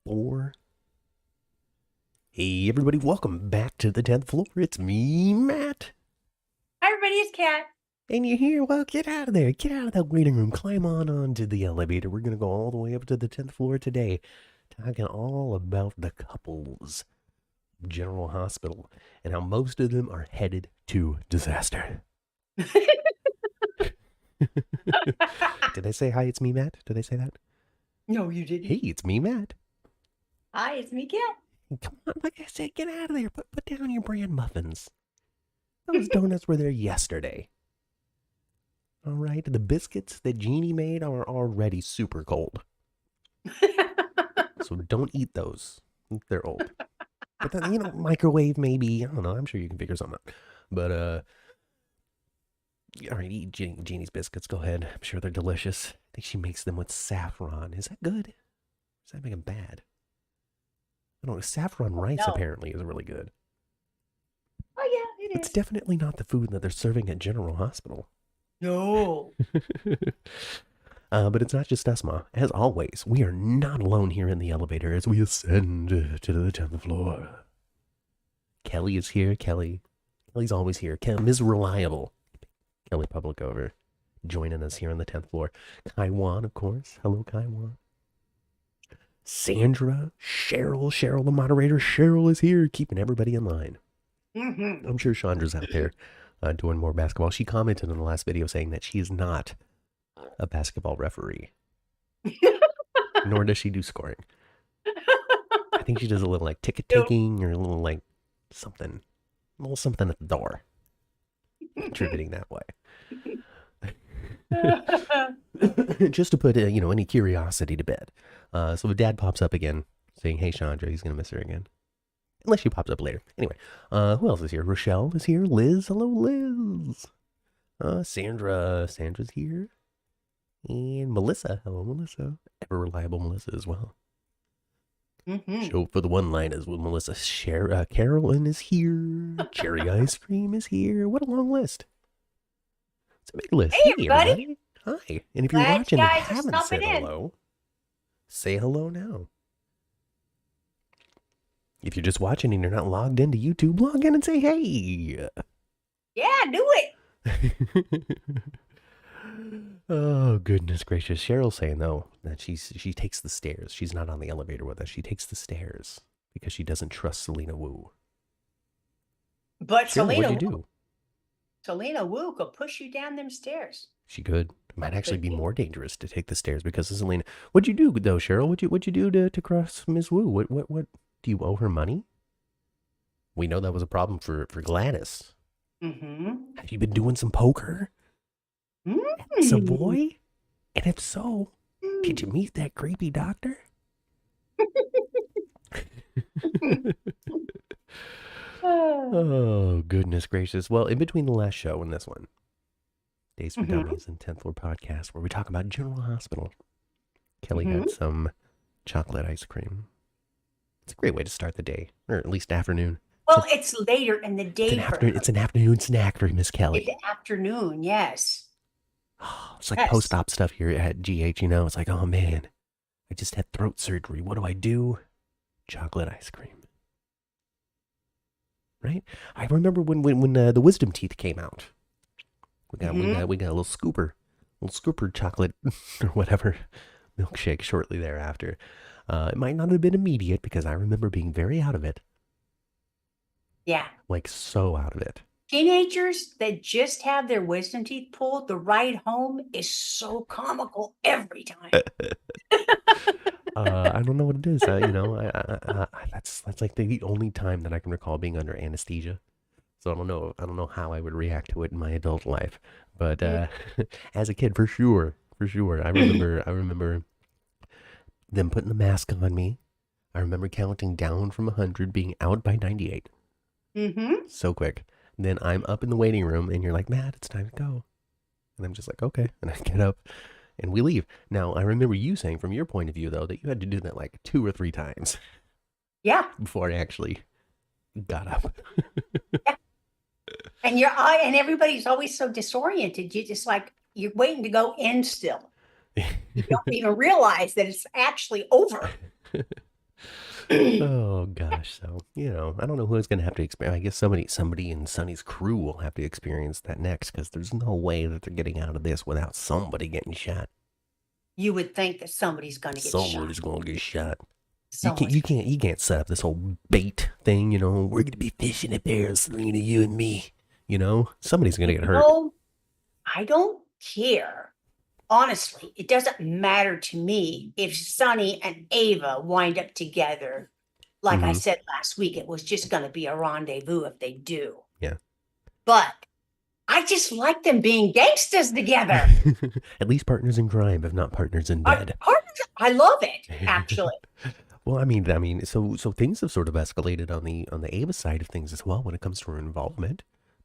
4. Hey, everybody, welcome back to the 10th floor. It's me, Matt. Hi, everybody, it's Kat. And you're here? Well, get out of there. Get out of that waiting room. Climb on onto the elevator. We're going to go all the way up to the 10th floor today, talking all about the couples General Hospital and how most of them are headed to disaster. Did I say hi, it's me, Matt? Did I say that? No, you didn't. Hey, it's me, Matt. Hi, it's me, Kat. Come on, like I said, get out of there. Put down your bran muffins. Those donuts were there yesterday. All right, the biscuits that Jeannie made are already super cold. So don't eat those. They're old. But then, microwave maybe. I don't know. I'm sure you can figure something out. But, all right, eat Jeannie's biscuits. Go ahead. I'm sure they're delicious. I think she makes them with saffron. Is that good? Does that make them bad? I don't know. Saffron rice apparently is really good. Oh, yeah, it is. It's definitely not the food that they're serving at General Hospital. No. But it's not just us, Ma. As always, we are not alone here in the elevator as we ascend to the 10th floor. Kelly is here. Kelly's always here. Ms. Reliable. Kelly Publicover joining us here on the 10th floor. Kaiwan, of course. Hello, Kaiwan. Sandra, Cheryl, the moderator. Cheryl is here, keeping everybody in line. Mm-hmm. I'm sure Chandra's out there doing more basketball. She commented in the last video saying that she is not a basketball referee. Nor does she do scoring. I think she does a little like ticket taking or a little like something. A little something at the door. Contributing that way. Just to put any curiosity to bed. So Dad pops up again saying, hey Chandra, he's gonna miss her again. Unless she pops up later. Anyway, who else is here? Rochelle is here. Liz, hello Liz. Sandra's here. And Melissa, hello Melissa. Ever reliable Melissa as well. Mm-hmm. Show for the one-liners with Melissa. Carolyn is here. Cherry Ice Cream is here. What a long list. It's a big list. Hey, everybody. Hi. And if you're watching and haven't said hello, say hello now. If you're just watching and you're not logged into YouTube, log in and say hey. Yeah, do it. Oh, goodness gracious. Cheryl's saying, though, that she takes the stairs. She's not on the elevator with us. She takes the stairs because she doesn't trust Selena Wu. But Cheryl, what'd you do? Selena Wu could push you down them stairs. She could. It might actually be more dangerous to take the stairs because of Selena. What'd you do, though, Cheryl? What'd you do to cross Ms. Wu? What? Do you owe her money? We know that was a problem for Gladys. Mm-hmm. Have you been doing some poker? Mm-hmm. Savoy? And if so, did you meet that creepy doctor? Oh, goodness gracious. Well, in between the last show and this one, Days for Dummies and 10th Floor Podcast, where we talk about General Hospital, Kelly had some chocolate ice cream. It's a great way to start the day, or at least afternoon. Well, it's later in the day. It's an afternoon snack for Miss Kelly. It's afternoon, yes. Oh, it's like post-op stuff here at GH, It's like, oh, man, I just had throat surgery. What do I do? Chocolate ice cream. Right? I remember when the wisdom teeth came out. We got a little scooper chocolate or whatever milkshake shortly thereafter. It might not have been immediate because I remember being very out of it. Yeah. Like so out of it. Teenagers that just have their wisdom teeth pulled, the ride home is so comical every time. I don't know what it is. That's like the only time that I can recall being under anesthesia. So I don't know how I would react to it in my adult life. But as a kid, for sure. I remember them putting the mask on me. I remember counting down from 100, being out by 98. Mm-hmm. So quick. Then I'm up in the waiting room, and you're like, Matt, it's time to go. And I'm just like, okay. And I get up, and we leave. Now, I remember you saying, from your point of view, though, that you had to do that like 2 or 3 times. Yeah. Before I actually got up. Yeah. And your eye, and everybody's always so disoriented. You just like, you're waiting to go in still. You don't even realize that it's actually over. Oh gosh, so I don't know who's gonna have to experience. I guess somebody in Sonny's crew will have to experience that next, because there's no way that they're getting out of this without somebody getting shot. You would think that somebody's going to get shot. Somebody's gonna get shot. You can't, Someone's you going can't, you can't set up this whole bait thing. We're gonna be fishing at bears, Serena, you and me. Somebody's gonna to. get hurt. I don't care. Honestly, it doesn't matter to me if Sonny and Ava wind up together. Like I Mm-hmm. said last week, it was just going to be a rendezvous if they do. Yeah. But I just like them being gangsters together. At least partners in crime, if not partners in bed. I love it, actually. Well, so things have sort of escalated on the Ava side of things as well when it comes to her involvement.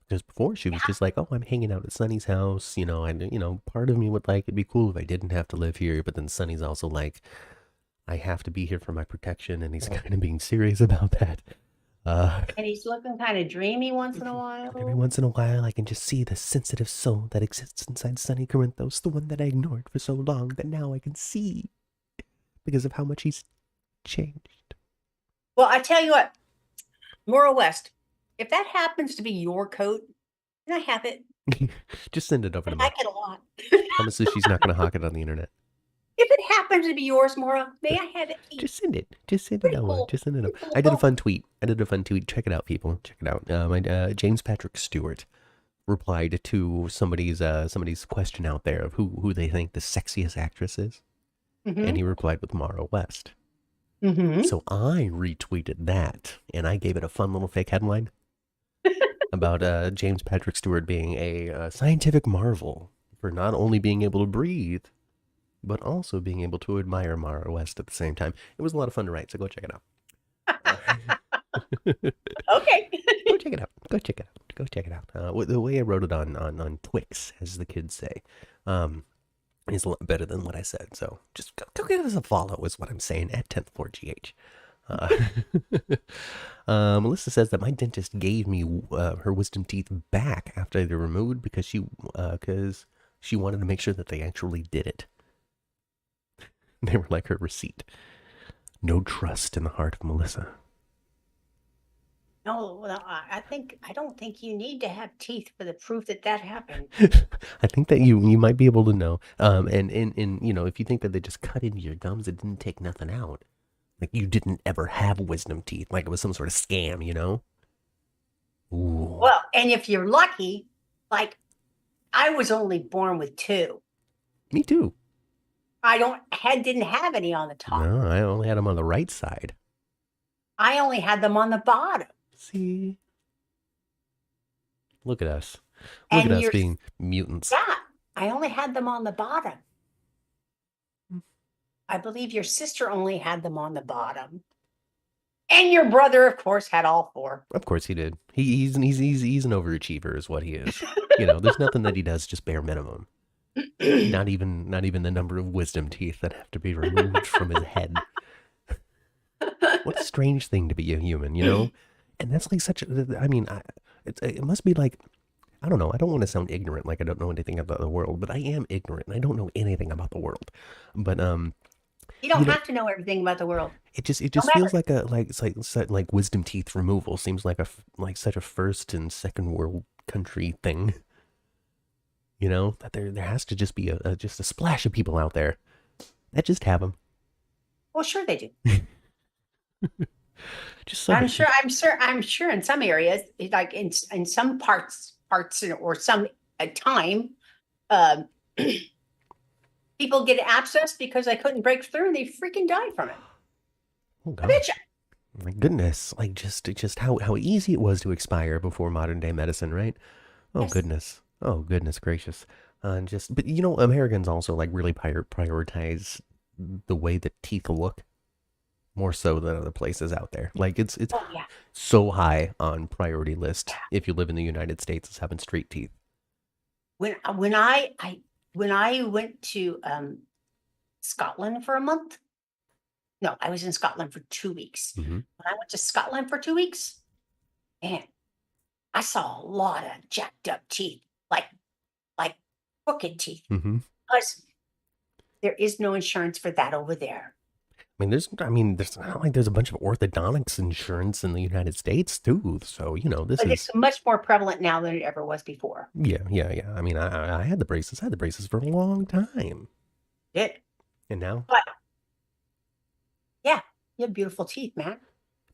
Because before she was just like, "Oh, I'm hanging out at Sonny's house," and part of me would like it'd be cool if I didn't have to live here. But then Sonny's also like, "I have to be here for my protection," and he's kind of being serious about that. And he's looking kind of dreamy once in a Every while. once in a while, I can just see the sensitive soul that exists inside Sonny Corinthos, the one that I ignored for so long that now I can see because of how much he's changed. Well, I tell you what, Maura West, if that happens to be your coat, can I have it? Just send it over I to like me. it a lot. Promises she's not going to hawk it on the internet. If it happens to be yours, Maura, may I have it, please? Just send it. Just send it Pretty over. cool. Just send it over. Pretty cool. I did a fun tweet. Check it out, people. Check it out. James Patrick Stewart replied to somebody's question out there of who they think the sexiest actress is, and he replied with Mara West. So I retweeted that, and I gave it a fun little fake headline about James Patrick Stewart being a scientific marvel for not only being able to breathe, but also being able to admire Mara West at the same time. It was a lot of fun to write, so go check it out. Okay. Go check it out. Go check it out. Go check it out. The way I wrote it on Twix, as the kids say, is a lot better than what I said. So just go give us a follow, is what I'm saying, at 10th Floor GH. Melissa says that my dentist gave me her wisdom teeth back after they were removed because she wanted to make sure that they actually did it. They were like her receipt. No trust in the heart of Melissa. No, well, I don't think you need to have teeth for the proof that happened. I think that you might be able to know. And if you think that they just cut into your gums, it didn't take nothing out. Like you didn't ever have wisdom teeth, like it was some sort of scam, Ooh. Well, and if you're lucky, like I was only born with 2. Me too. Didn't have any on the top. No, I only had them on the right side. I only had them on the bottom. See? Look at us. Look at us being mutants. Yeah, I only had them on the bottom. I believe your sister only had them on the bottom. And your brother, of course, had all 4. Of course he did. He's an overachiever, is what he is. There's nothing that he does just bare minimum. Not even the number of wisdom teeth that have to be removed from his head. What a strange thing to be a human, And that's like such a. I mean, it must be like, I don't know. I don't want to sound ignorant, like I don't know anything about the world, but I am ignorant. And I don't know anything about the world. But you don't have to know everything about the world. It just feels like it's like wisdom teeth removal seems like such a first and second world country thing. That there has to just be just a splash of people out there that just have them. Well, sure they do. Just I'm sure in some areas, like in some parts or some time, people get abscess because they couldn't break through and they freaking died from it. Oh God. My goodness, like just how easy it was to expire before modern day medicine, right? Oh Yes. Goodness. Oh goodness gracious. But Americans also like really prioritize the way that teeth look more so than other places out there. Like it's so high on priority list if you live in the United States as having straight teeth. When I went to Scotland for a month. No, I was in Scotland for 2 weeks. Mm-hmm. When I went to Scotland for 2 weeks, man, I saw a lot of jacked up teeth, like crooked teeth. Mm-hmm. Because there is no insurance for that over there. there's not like there's a bunch of orthodontics insurance in the United States too. So, this But it's is, much more prevalent now than it ever was before. yeah, yeah, yeah. I had the braces. I had the braces for a long time. It, And now but yeah, you have beautiful teeth, man.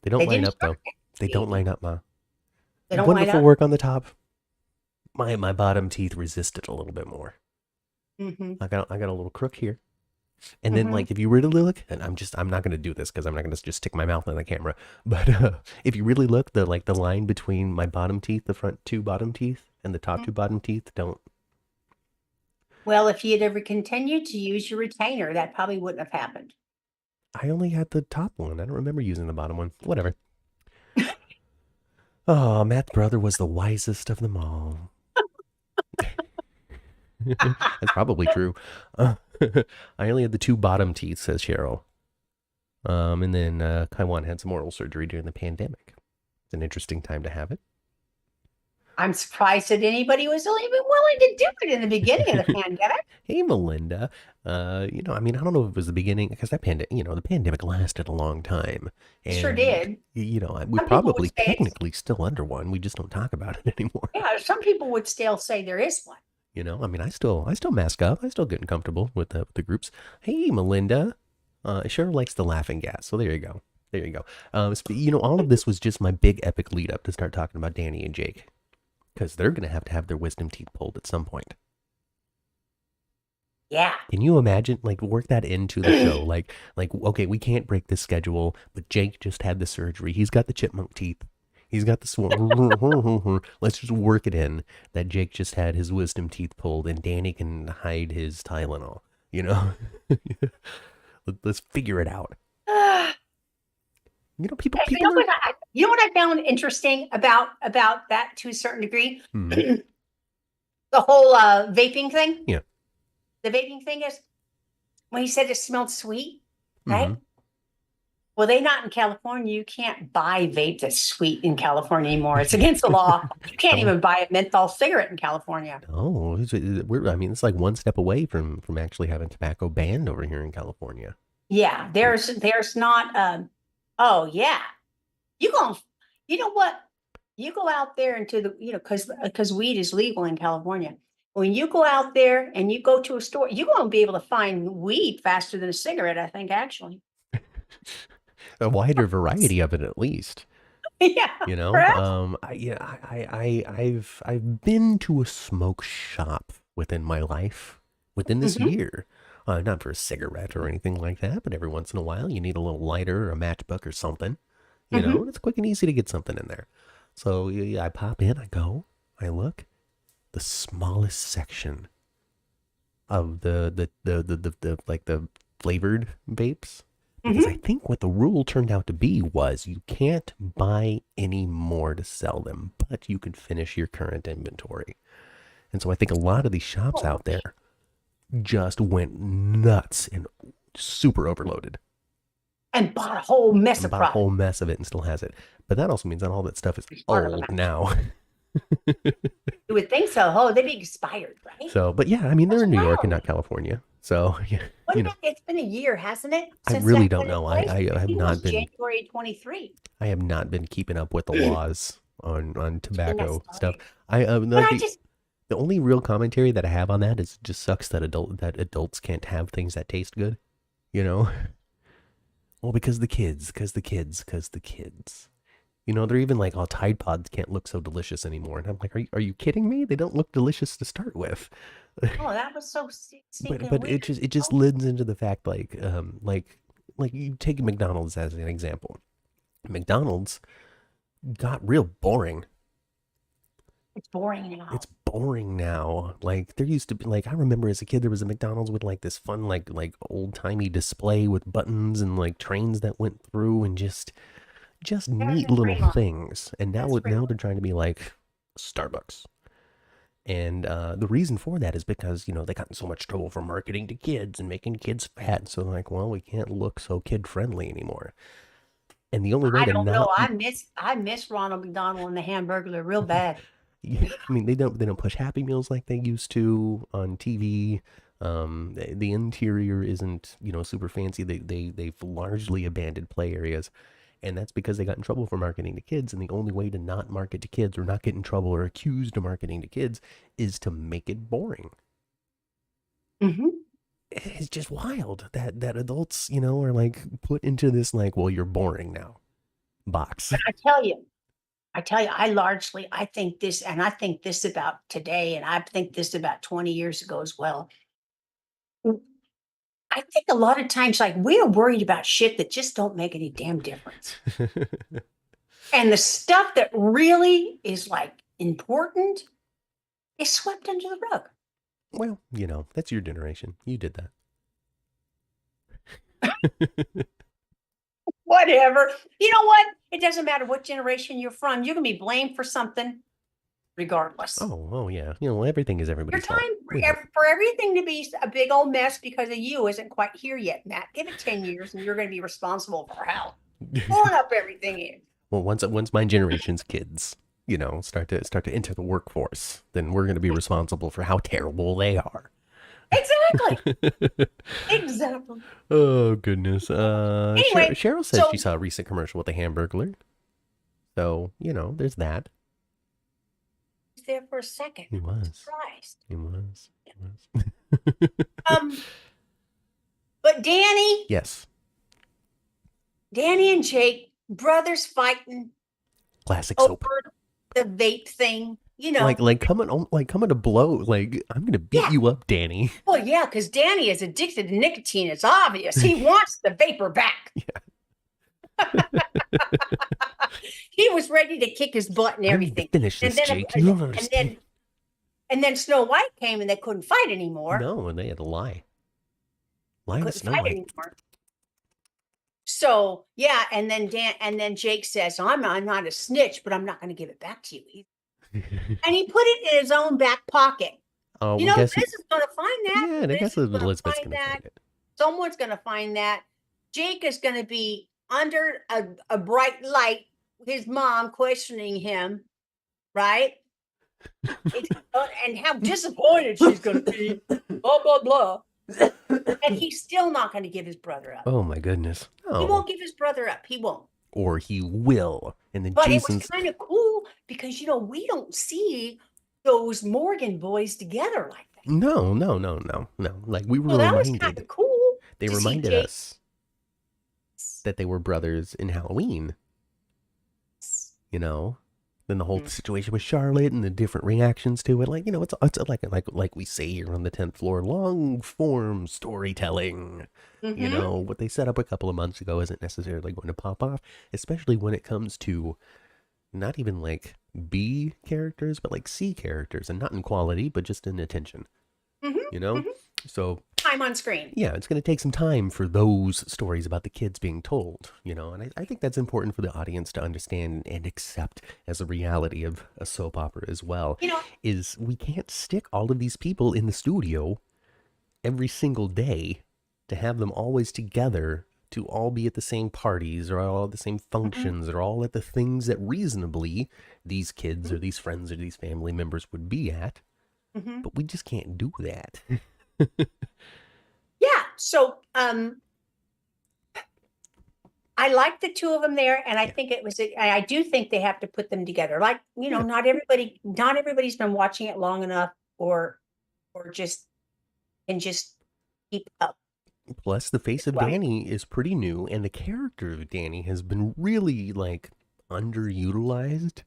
they don't They line didn't up start though. at They don't 80. line up, Ma. They don't line Wonderful up. work on the top. My bottom teeth resisted a little bit more. Mm-hmm. I got a little crook here. And then, Mm-hmm. like, if you really look, and I'm not gonna do this because I'm not gonna just stick my mouth on the camera. But if you really look, the line between my bottom teeth, the front two bottom teeth, and the top Mm-hmm. two bottom teeth, don't. Well, if he had ever continued to use your retainer, that probably wouldn't have happened. I only had the top one. I don't remember using the bottom one. Whatever. Oh, Matt's brother was the wisest of them all. That's probably true. I only had the two bottom teeth, says Cheryl. And then Kaiwan had some oral surgery during the pandemic. It's an interesting time to have I'm surprised that anybody was even willing to do it in the beginning of the it. pandemic. Hey, Melinda. I don't know if it was the beginning because the pandemic lasted a long time, It sure and did. we Some people would probably say, technically still under one. We just don't talk about it anymore. yeah, some people would still say there is one. I still mask up. I still getting comfortable with the groups. Hey, Melinda. Cheryl likes the laughing gas, so there you go. There you go. All of this was just my big epic lead up to start talking about Danny and Jake because they're gonna have their wisdom teeth pulled at some point. Yeah. Can you imagine, like, work that into the show? Okay, we can't break this schedule, but Jake just had the surgery. He's got the chipmunk teeth. He's got the swarm. Let's just work it in that Jake just had his wisdom teeth pulled and Danny can hide his Tylenol. You know? Let's figure it out. People, You know people are. what I found interesting about that to a certain degree? Hmm, The whole vaping thing. yeah. The vaping thing is when he said it smelled sweet, Hmm. right? Well, they not in California. You can't buy vape that's sweet in California anymore. It's against the law. You can't Oh, even buy a menthol cigarette in California. oh, it's like one step away from actually having tobacco banned over here in California. Yeah, there's not oh yeah. You go you know what? You go out there into the because weed is legal in California. When you go out there and you go to a store, you're gonna be able to find weed faster than a cigarette, I think, actually. A wider variety of it, at least. Yeah, You know, perhaps. I've been to a smoke shop within my life within this Hmm. year. Not for a cigarette or anything like that, but every once in a while you need a little lighter or a matchbook or something. Hmm. And it's quick and easy to get something in there. So yeah, I pop in, I go, I look, the smallest section of the like the flavored vapes, because I Hmm. think what the rule turned out to be was you can't buy any more to sell them, but you can finish your current inventory. And so I think a lot of these shops Oh, out there just went nuts and super overloaded and bought a whole mess and of bought a whole product. mess of it and still has it. But that also means that all that stuff is Be smart of them, old actually. now. You would think so. Oh, they'd be expired, right? So, but yeah, they're That's in New York and wild. not California. So, yeah, What about it's been a year, hasn't it, I since really that don't went in know. place? I I have think it was not been January 23 I have not been keeping up with the laws on when that tobacco stuff. started. I But the, I the just the only real commentary that I have on that is it just sucks that adults can't have things that taste good. You know, well because the kids. They're even like, oh, Tide Pods can't look so delicious anymore, and I'm like, are you kidding me? They don't look delicious to start with. oh, that was so but stinking but weird. it just leads into the fact like you take McDonald's as an example. McDonald's got real boring. It's boring It's now. boring now. Like there used to be, like, I remember as a kid there was a McDonald's with like this fun like old timey display with buttons and like trains that went through and just There's neat a little Fremont. things. And That's now Fremont. they're trying to be like Starbucks. And the reason for that is because they got in so much trouble for marketing to kids and making kids fat. So they're like, well, we can't look so kid friendly anymore. And the only way I to don't know. not I miss Ronald McDonald and the Hamburglar real bad. I mean, they don't push Happy Meals like they used to on TV. The interior isn't, super fancy. They've largely abandoned play areas, and that's because they got in trouble for marketing to kids. And the only way to not market to kids or not get in trouble or accused of marketing to kids is to make it boring. Mm-hmm. It's just wild that adults, are like put into this like, well, you're boring now box. But I tell you, I think this, and I think this about today, and I think this about 20 years ago as well. I think a lot of times, like, we are worried about shit that just don't make any damn difference. And the stuff that really is like important is swept under the rug. Well, that's your generation. You did that. Whatever. You know what? It doesn't matter what generation you're from. You can be blamed for something regardless. Oh yeah. Everything is Your everybody's time fault. for everything to be a big old mess because of you isn't quite here yet, Matt. Give it 10 years and you're going to be responsible for how pulling up everything in. Well, once my generation's kids, start to enter the workforce, then we're going to be responsible for how terrible they are. Exactly. Exactly. Oh goodness. Anyway, Cheryl says she saw a recent commercial with a Hamburglar. So, there's that. He was there for a second. He was. Surprised. He was. But Danny. Yes. Danny and Jake, brothers fighting. Classic soap. Over the vape thing. Like coming to blow. Like, I'm gonna beat you up, Danny. Well, yeah, because Danny is addicted to nicotine. It's obvious. He wants the vapor back. Yeah. He was ready to kick his butt and everything. Finish this, Jake. And then Snow White came and they couldn't fight anymore. No, and they had to lie. Lie to Snow White. Anymore. So yeah, and then Jake says, "I'm not a snitch, but I'm not going to give it back to you." And he put it in his own back pocket. Oh, Liz is going to find that. Yeah, and I guess Elizabeth's going to find it. Someone's going to find that. Jake is going to be under a bright light. His mom questioning him, right? And how disappointed she's going to be. Blah blah blah. And he's still not going to give his brother up. Oh my goodness! No. He won't give his brother up. He won't. Or he will. And then but Jason's... it was kind of cool because we don't see those Morgan boys together like that. No. Like we were reminded. That was kind of cool. They reminded us that they were brothers in Halloween. Then the whole situation with Charlotte and the different reactions to it, it's like we say here on the 10th floor, long form storytelling. Mm-hmm. What they set up a couple of months ago isn't necessarily going to pop off, especially when it comes to not even like B characters, but like C characters, and not in quality, but just in attention. Mm-hmm. Mm-hmm. So time on screen. Yeah, it's going to take some time for those stories about the kids being told, and I think that's important for the audience to understand and accept as a reality of a soap opera as well. Is we can't stick all of these people in the studio every single day to have them always together to all be at the same parties or all at the same functions or all at the things that reasonably these kids or these friends or these family members would be at. But we just can't do that. Yeah. So I like the two of them there, and I think I do think they have to put them together. Like, not everybody's been watching it long enough or just keep up. Plus, the face of Danny is pretty new, and the character of Danny has been really like underutilized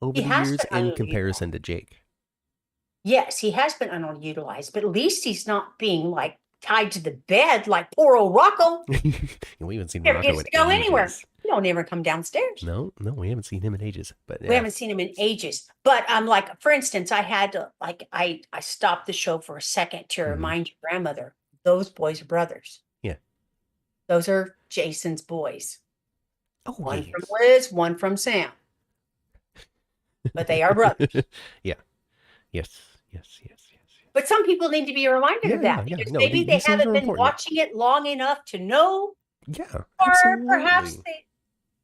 over the years in comparison to Jake. Yes, he has been underutilized, but at least he's not being like tied to the bed like poor old Rocco. We haven't seen Rocco. He gets to go anywhere. He don't ever come downstairs. No, we haven't seen him in ages. But we haven't seen him in ages. But like, for instance, I had to I stopped the show for a second to remind your grandmother those boys are brothers. Yeah, those are Jason's boys. Oh, one from Liz, one from Sam. But they are brothers. Yeah. Yes. But some people need to be reminded of that because maybe they haven't been watching it long enough to know. Yeah, or perhaps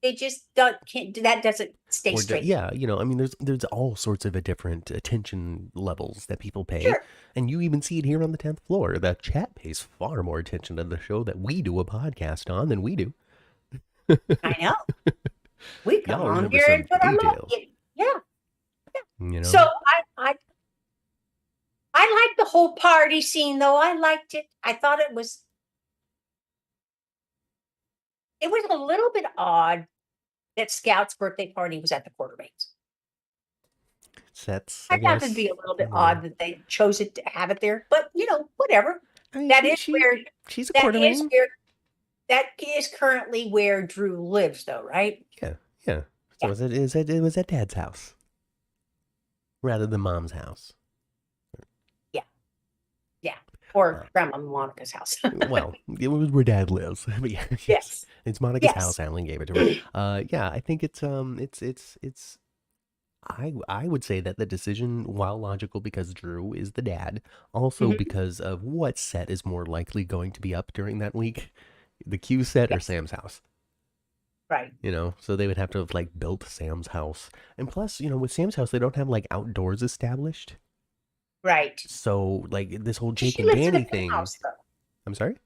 they just don't, can't, that doesn't stay Or straight. yeah, I mean, there's all sorts of different attention levels that people pay, Sure. and you even see it here on the 10th floor. The chat pays far more attention to the show that we do a podcast on than we do. I know. We come Y'all on remember here and some put our mouth details, in. Yeah. you So know. I liked the whole party scene though. I liked it. I thought it was a little bit odd that Scout's birthday party was at the Quartermains. Sets, I I thought it'd be guess. a little bit odd that they chose it to have it there, but whatever. I mean, That is where she's a that is Quartermain. where that is currently where Drew lives, though, right? Yeah, yeah. So Yeah. it was at Dad's house rather than Mom's house. Yeah. Yeah. Or Grandma Monica's house. Well, it was where Dad lives. But yeah, Yes. it's Monica's Yes. house. Alan gave it to her. Yeah, I think it's. I would say that the decision, while logical because Drew is the dad, also Mhm. because of what set is more likely going to be up during that week, the Q set or Yes. Sam's house. Right. So they would have to have like built Sam's house, and plus, with Sam's house, they don't have like outdoors established. Right. So like this whole Jake She and lives in a Danny thing. penthouse, though. I'm sorry.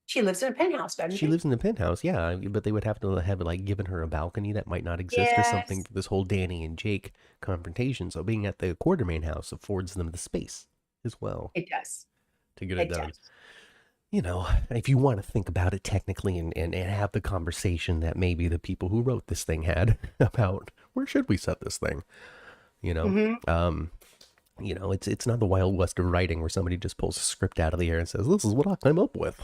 She lives in a penthouse, doesn't She she? lives in the penthouse, yeah, but they would have to have like given her a balcony that might not exist or something Yes. for this whole Danny and Jake confrontation. So being at the Quartermain house affords them the space as well It does. to get it It done. does. If you want to think about it technically and have the conversation that maybe the people who wrote this thing had about where should we set this thing, you know, Hmm. it's not the Wild West of writing where somebody just pulls a script out of the air and says, "This is what I came up with."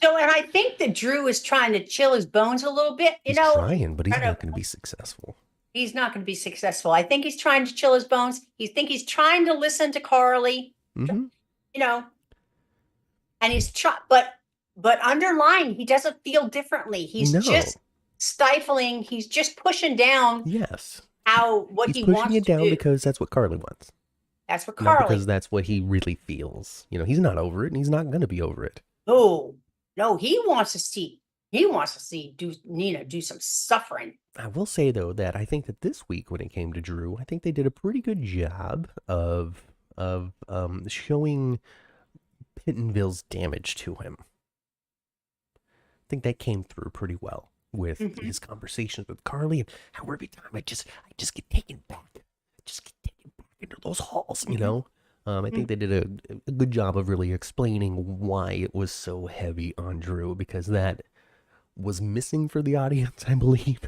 So, and I think that Drew is trying to chill his bones a little bit. He's trying, but he's I know not going to be successful. he's not going to be successful. I think he's trying to chill his bones. He's trying to listen to Carly, Mm-hmm. you know, and but underlying, he doesn't feel differently. He's No. just stifling. He's just pushing down Yes. what He's he pushing wants it to down do. because that's what Carly wants. That's what Not Carly. because that's what he really feels. He's not over it and he's not going to be over it. No, he wants to see Nina do some suffering. I will say though that I think that this week when it came to Drew, I think they did a pretty good job of showing Pittenville's damage to him. I think that came through pretty well with his conversations with Carly and how every time I just get taken back. Just get taken back into those halls, I think they did a good job of really explaining why it was so heavy on Drew because that was missing for the audience, I believe,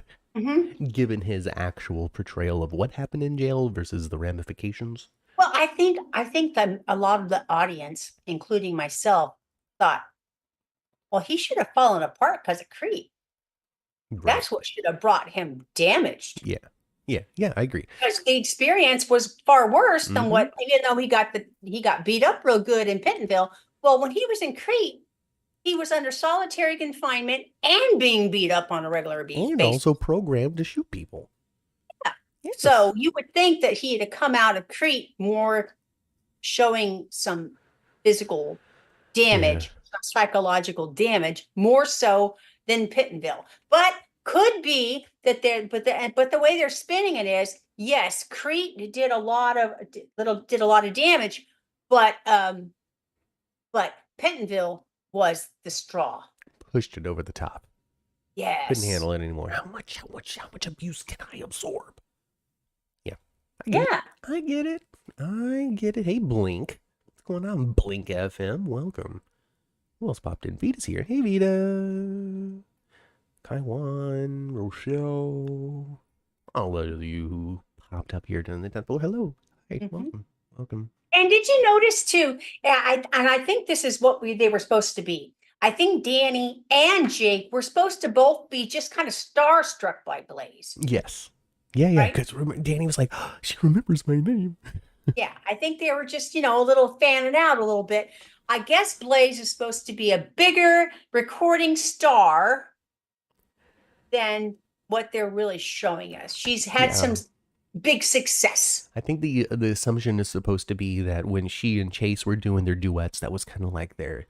given his actual portrayal of what happened in jail versus the ramifications. Well, I think that a lot of the audience, including myself, thought, well, he should have fallen apart because of Creed. Right. That's what should have brought him damaged. Yeah, I agree. Because the experience was far worse than what, even though he got beat up real good in Pittenville. Well, when he was in Crete, he was under solitary confinement and being beat up on a regular basis. And also programmed to shoot people. Yeah. Yes. So you would think that he had come out of Crete more showing some physical damage, some psychological damage, more so than Pittenville. But could be that but the way they're spinning it is, yes, Crete did a lot of damage, but Pittenville was the straw. Pushed it over the top. Yes. Couldn't handle it anymore. How much abuse can I absorb? Yeah. I get it. Hey, Blink. What's going on, Blink FM? Welcome. Who else popped in? Vita's here. Hey, Vita. Kaiwan, Rochelle. All of you who popped up here during the 10th floor. Hello. Hey, welcome. And did you notice too? I think this is what they were supposed to be. I think Danny and Jake were supposed to both be just kind of starstruck by Blaze. Yes. Yeah. Because Danny was like, oh, she remembers my name. Yeah, I think they were just, a little fanning out a little bit. I guess Blaze is supposed to be a bigger recording star than what they're really showing us. She's had some big success. I think the assumption is supposed to be that when she and Chase were doing their duets, that was kind of like their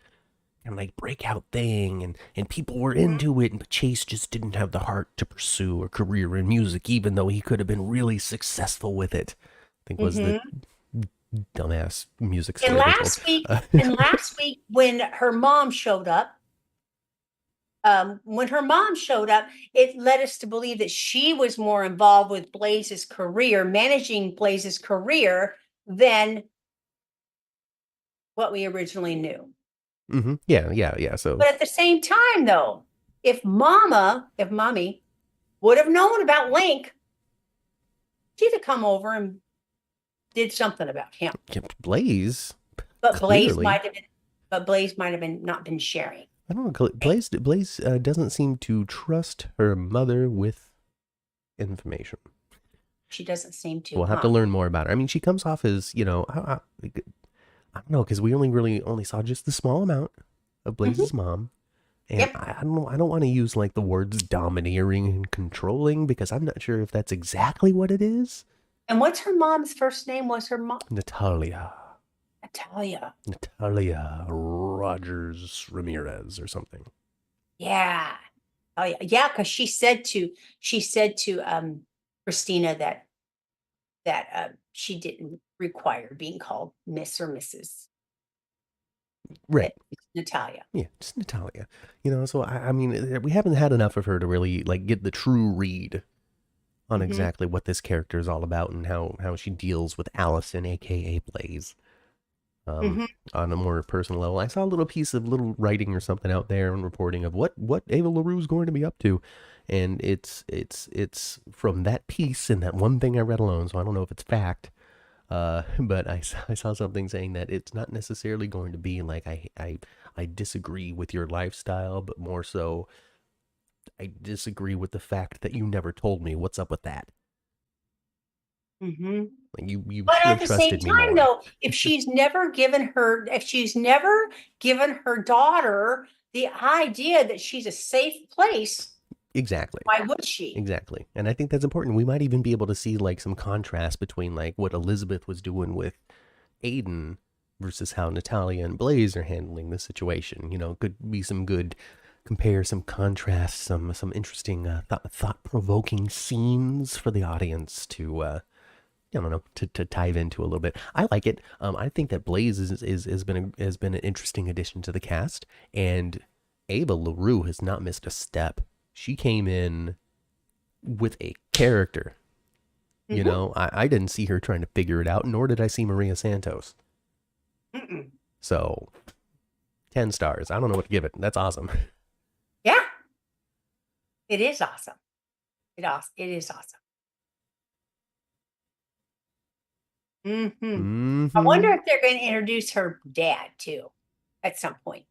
kind of like breakout thing, and people were Mhm. into it, but Chase just didn't have the heart to pursue a career in music, even though he could have been really successful with it. I think was the Mhm. dumbass music And story they told. last week when her mom showed up, it led us to believe that she was more involved with Blaze's career, managing Blaze's career than what we originally knew. Yeah, yeah, yeah. So But at the same time, though, if mommy would have known about Link, she'd have come over and did something about him. yeah, Blaze But Blaze clearly, might have been, but Blaze might have been not been sharing. I don't know. Blaze doesn't seem to trust her mother with information. She doesn't seem to, We'll have to huh? learn more about her. I mean, she comes off as, I don't know, because we really only saw just the small amount of Mhm. Blaze's mom. And Yep. I don't know, I don't want to use like the words domineering and controlling because I'm not sure if that's exactly what it is. And what's her mom's first name? Was her mom Natalia. Natalia? Natalia Rogers Ramirez or something. Yeah. Oh yeah, yeah. Because she said to Christina that she didn't require being called Miss or Mrs. Right. That it's Natalia. Yeah, just Natalia. So I mean, we haven't had enough of her to really like get the true read on Hmm. exactly what this character is all about and how she deals with Allison, aka Blaze. Um, Hmm. on a more personal level, I saw a little piece of little writing or something out there and reporting of what Ava LaRue is going to be up to, and it's from that piece and that one thing I read alone. So I don't know if it's fact, but I saw something saying that it's not necessarily going to be like I disagree with your lifestyle, but more so I disagree with the fact that you never told me what's up with that. Hmm. Like you But should at have the same trusted me time, more. though, if she's never given her daughter the idea that she's a safe place, Exactly. why would she? Exactly. And I think that's important. We might even be able to see like some contrast between like what Elizabeth was doing with Aiden versus how Natalia and Blaze are handling the situation. Could be some good compare, some contrast, some interesting thought provoking scenes for the audience to I don't know to dive into a little bit. I like it. I think that Blaze has been an interesting addition to the cast, and Ava LaRue has not missed a step. She came in with a character. Hmm. I didn't see her trying to figure it out, nor did I see Maria Santos. Mm-mm. So 10 stars. I don't know what to give it. That's awesome. Yeah, it is awesome. It is awesome. Hmm. I wonder Mm-hmm. if they're going to introduce her dad too at some point.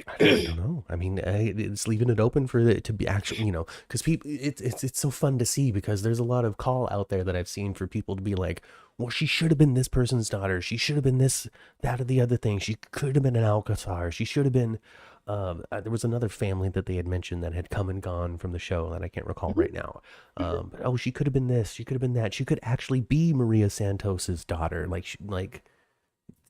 I don't know. I mean, it's leaving it open for it to be actual, because people, it's so fun to see because there's a lot of call out there that I've seen for people to be like, well, she should have been this person's daughter. She should have been this, that, or the other thing. She could have been an Alcazar. She should have been. There was another family that they had mentioned that had come and gone from the show that I can't recall Mhm, right now. mhm. But oh, she could have been this. She could have been that. She could actually be Maria Santos's daughter. Like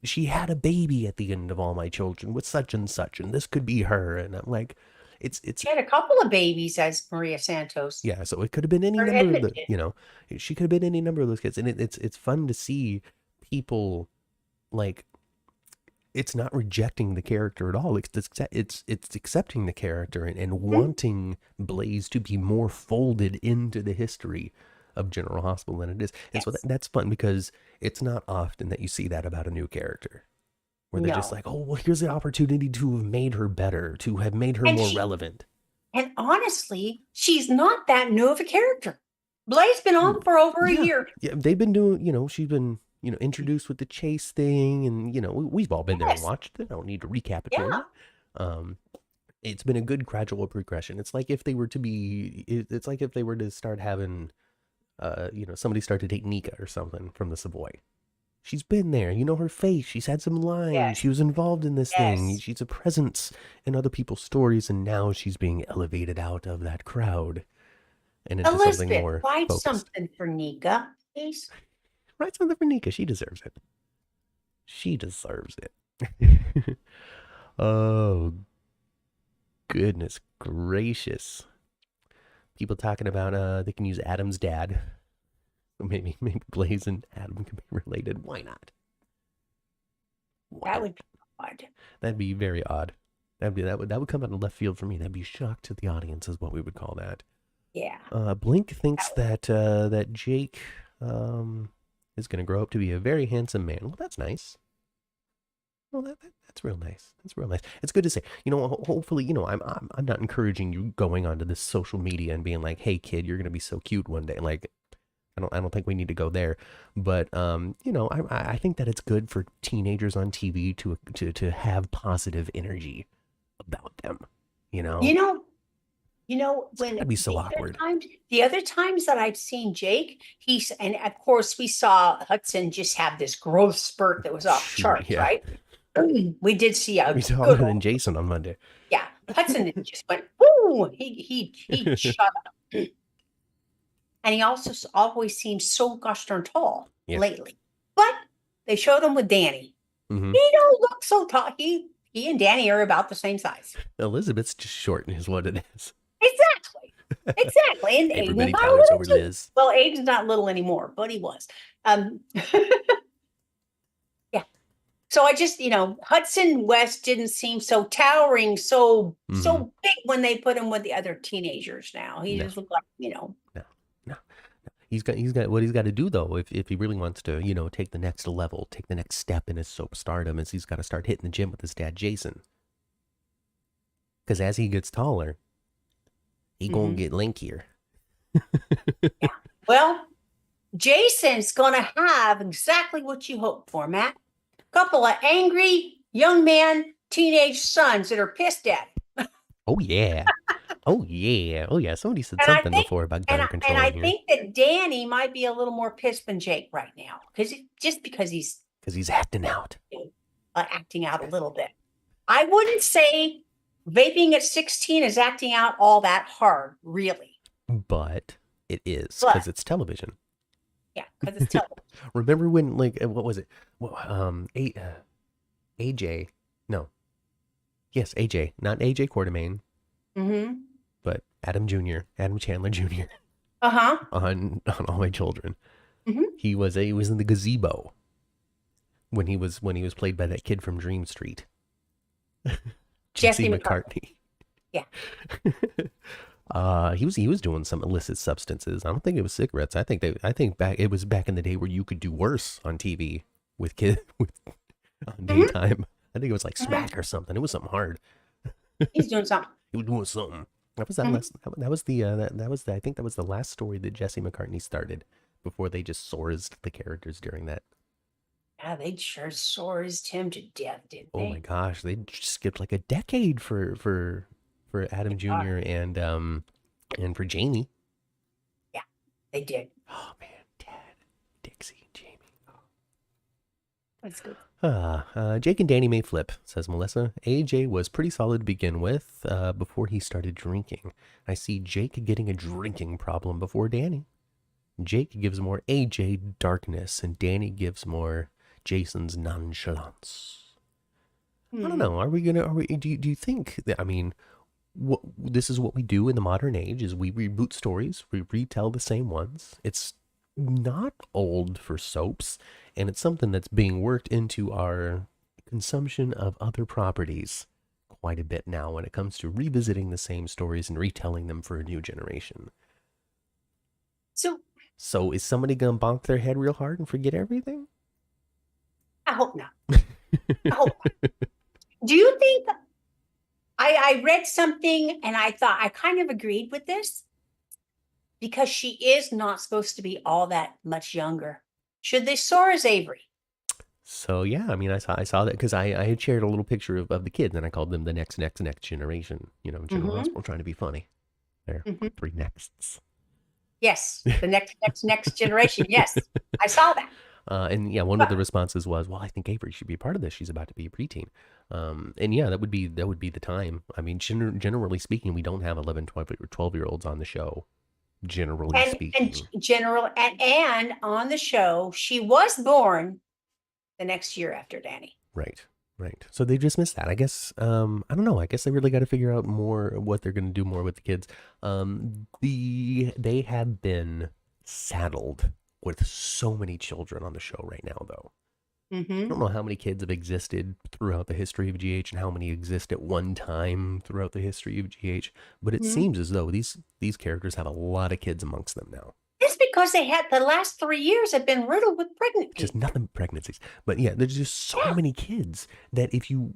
she had a baby at the end of All My Children with such, and this could be her. And I'm like, it's She had a couple of babies as Maria Santos, yeah. So it could have been any or number of the, admitted. she could have been any number of those kids, and it's fun to see people like it's not rejecting the character at all. It's accepting the character and Mhm. wanting Blaze to be more folded into the history of General Hospital than it is. And so Yes. that's fun because it's not often that you see that about a new character where they're just No. like, oh, well, here's the opportunity to have made her better, to have made her And more she relevant. and honestly, she's not that new of a character. Blake's been on for over a Yeah, year. yeah, they've been doing. She's been introduced with the chase thing, and we've all been there and Yes. watched it. I don't need to recap it for you. Yeah. Um, it's been a good gradual progression. It's like if they were to be, it's like if they were to start having, somebody start to date Nika or something from the Savoy. She's been there. You know her face. She's had some lines. Yes. She was involved in this thing. Yes. She's a presence in other people's stories, and now she's being elevated out of that crowd and into something Elizabeth, more write focused. something for Nika, please. Write something for Nika. She deserves it. She deserves it. Oh, goodness gracious. People talking about they can use Adam's dad. Maybe Blaze and Adam can be related. Why not? Why That not? would be odd. That'd be very odd. That would come out of left field for me. That'd be shock to the audience, is what we would call that. Yeah. Blink thinks That would, that Jake is going to grow up to be a very handsome man. Well, that's nice. Well, that's real nice. That's real nice. It's good to say. Hopefully, I'm not encouraging you going onto this social media and being like, "Hey, kid, you're gonna be so cute one day." Like, I don't think we need to go there. But I think that it's good for teenagers on TV to have positive energy about them. You you know, know, it's when gotta be so awkward. the other times that I've seen Jake, and of course we saw Hudson just have this growth spurt that was off the Sure, charts, yeah. right? We did see a He's taller good than old, Jason on Monday. yeah. Hudson just went, whoo, he shot up. And he also always seems so gosh darn tall Yeah. lately. But they showed him with Danny. Hmm. He don't look so tall. He and Danny are about the same size. Elizabeth's just short, is what it is. Exactly. Exactly. And Everybody Aiden got a towers little over too. Liz. Well, Aiden's not little anymore, but he was. Yeah. So I just, Hudson West didn't seem so towering, so Hmm. big when they put him with the other teenagers now. He No, just looked like, no, no. He's got what he's got to do though. If he really wants to, take the next level, take the next step in his soap stardom, is he's got to start hitting the gym with his dad Jason. Because as he gets taller, he gonna mhm. get lankier. Yeah. Well, Jason's gonna have exactly what you hope for, Matt. Couple of angry young man, teenage sons that are pissed at him. Oh yeah. Oh yeah. Oh yeah. Somebody said And I something think, before about and gun and control I in here think that Danny might be a little more pissed than Jake right now, just because he's because he's acting out. acting out a little bit. I wouldn't say vaping at 16 is acting out all that hard, really. But it is But because it's television. yeah, because it's television. Remember when, like, what was it? Well, AJ. No. Yes, AJ. Not AJ Quartermain, Mm-hmm. but Adam Jr., Adam Chandler Jr. Uh-huh. on All My Children. Mm-hmm. He was in the gazebo when he was played by that kid from Dream Street. Jesse Jesse McCartney. McCartney. Yeah. He was doing some illicit substances. I don't think it was cigarettes. I think it was back in the day where you could do worse on TV with kid with on Mm-hmm. daytime. I think it was like Mm-hmm. smack or something. It was something hard. He's doing something. He was doing something. That was that Mm-hmm. last. That was the that was the, I think that was the last story that Jesse McCartney started before they just sourced the characters during that. Yeah, they sure sorzed him to death, didn't Oh my they? gosh, they skipped like a decade for Adam Uh, Jr. and for Jamie. yeah, they did. Oh man, Dad, Dixie, Jamie. That's good. Jake and Danny may flip, says Melissa. AJ was pretty solid to begin with before he started drinking. I see Jake getting a drinking problem before Danny. Jake gives more AJ darkness, and Danny gives more Jason's nonchalance. I don't know. Do you think that, I mean, this is what we do in the modern age is we reboot stories, we retell the same ones. It's not old for soaps, and it's something that's being worked into our consumption of other properties quite a bit now when it comes to revisiting the same stories and retelling them for a new generation. So So is somebody gonna bonk their head real hard and forget everything? I hope not. I hope not. Do you think I read something and I thought I kind of agreed with this because she is not supposed to be all that much younger. Should they soar as Avery? So yeah, I mean, I saw that because I had shared a little picture of the kids and I called them the next generation. General Mm-hmm. Hospital trying to be funny. There, Mm-hmm. three nexts. Yes, the next generation. Yes, I saw that. And yeah, one of But the responses was, "Well, I think Avery should be a part of this. She's about to be a preteen." And yeah, that would be the time. I mean, generally speaking, we don't have 11, 12 year olds on the show. Generally and speaking, general and on the show, she was born the next year after Danny. right? Right. So they just missed that. I guess I don't know. I guess they really got to figure out more what they're going to do more with the kids. They have been saddled with so many children on the show right now though. I don't Mm-hmm. know how many kids have existed throughout the history of GH and how many exist at one time throughout the history of GH, but it Mm-hmm. seems as though these characters have a lot of kids amongst them now. It's because they had the last 3 years have been riddled with pregnant Just people. nothing but pregnancies. But yeah, there's just so Yeah. many kids that if you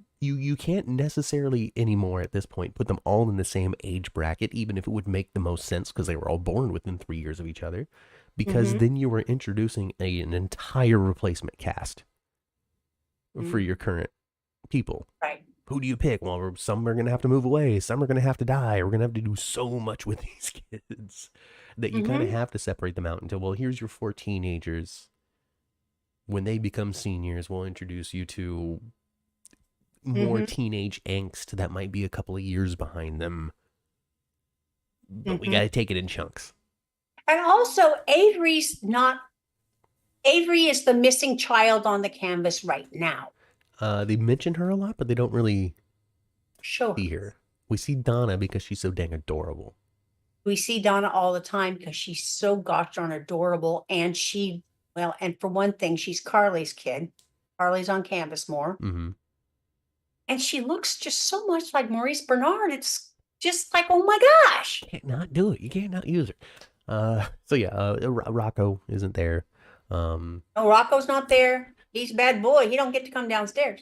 can't necessarily anymore at this point put them all in the same age bracket, even if it would make the most sense because they were all born within 3 years of each other, because Mm-hmm. then you were introducing an entire replacement cast for Mm-hmm. your current people. Right. Who do you pick? Well, some are going to have to move away. Some are going to have to die. We're going to have to do so much with these kids that you kind of Mm-hmm. have to separate them out until, well, here's your four teenagers. When they become seniors, we'll introduce you to more Mm-hmm. teenage angst that might be a couple of years behind them, but we got Mm-hmm. to take it in chunks. And also, Avery is the missing child on the canvas right now. They mention her a lot, but they don't really Show see her. her. We see Donna because she's so dang adorable. We see Donna all the time because she's so gosh darn adorable. And and for one thing, she's Carly's kid. Carly's on canvas more. Mm-hmm. And she looks just so much like Maurice Bernard. It's just like, oh my gosh. Can't not do it. You can't not use her. So yeah, Rocco isn't there. Um, No, Rocco's not there. He's a bad boy. He don't get to come downstairs.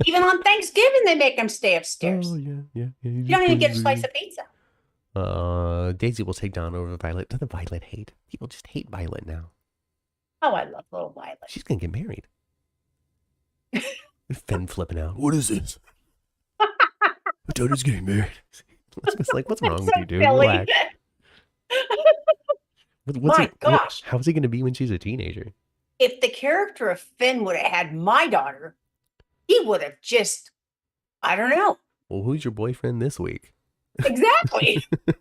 Even on Thanksgiving, they make him stay oh upstairs. yeah. He You just don't even plays get a slice video. of pizza. Daisy will take down over Violet. Doesn't Violet hate? People just hate Violet now. Oh, I love little Violet. She's gonna get married. Finn flipping out. What is this? My daughter's getting married. It's just like, what's It's wrong so with you, dude? silly. Relax. What's My it? gosh. How's he gonna be when she's a teenager? If the character of Finn would have had my daughter, he would have just, I don't know. Well, who's your boyfriend this week? Exactly. My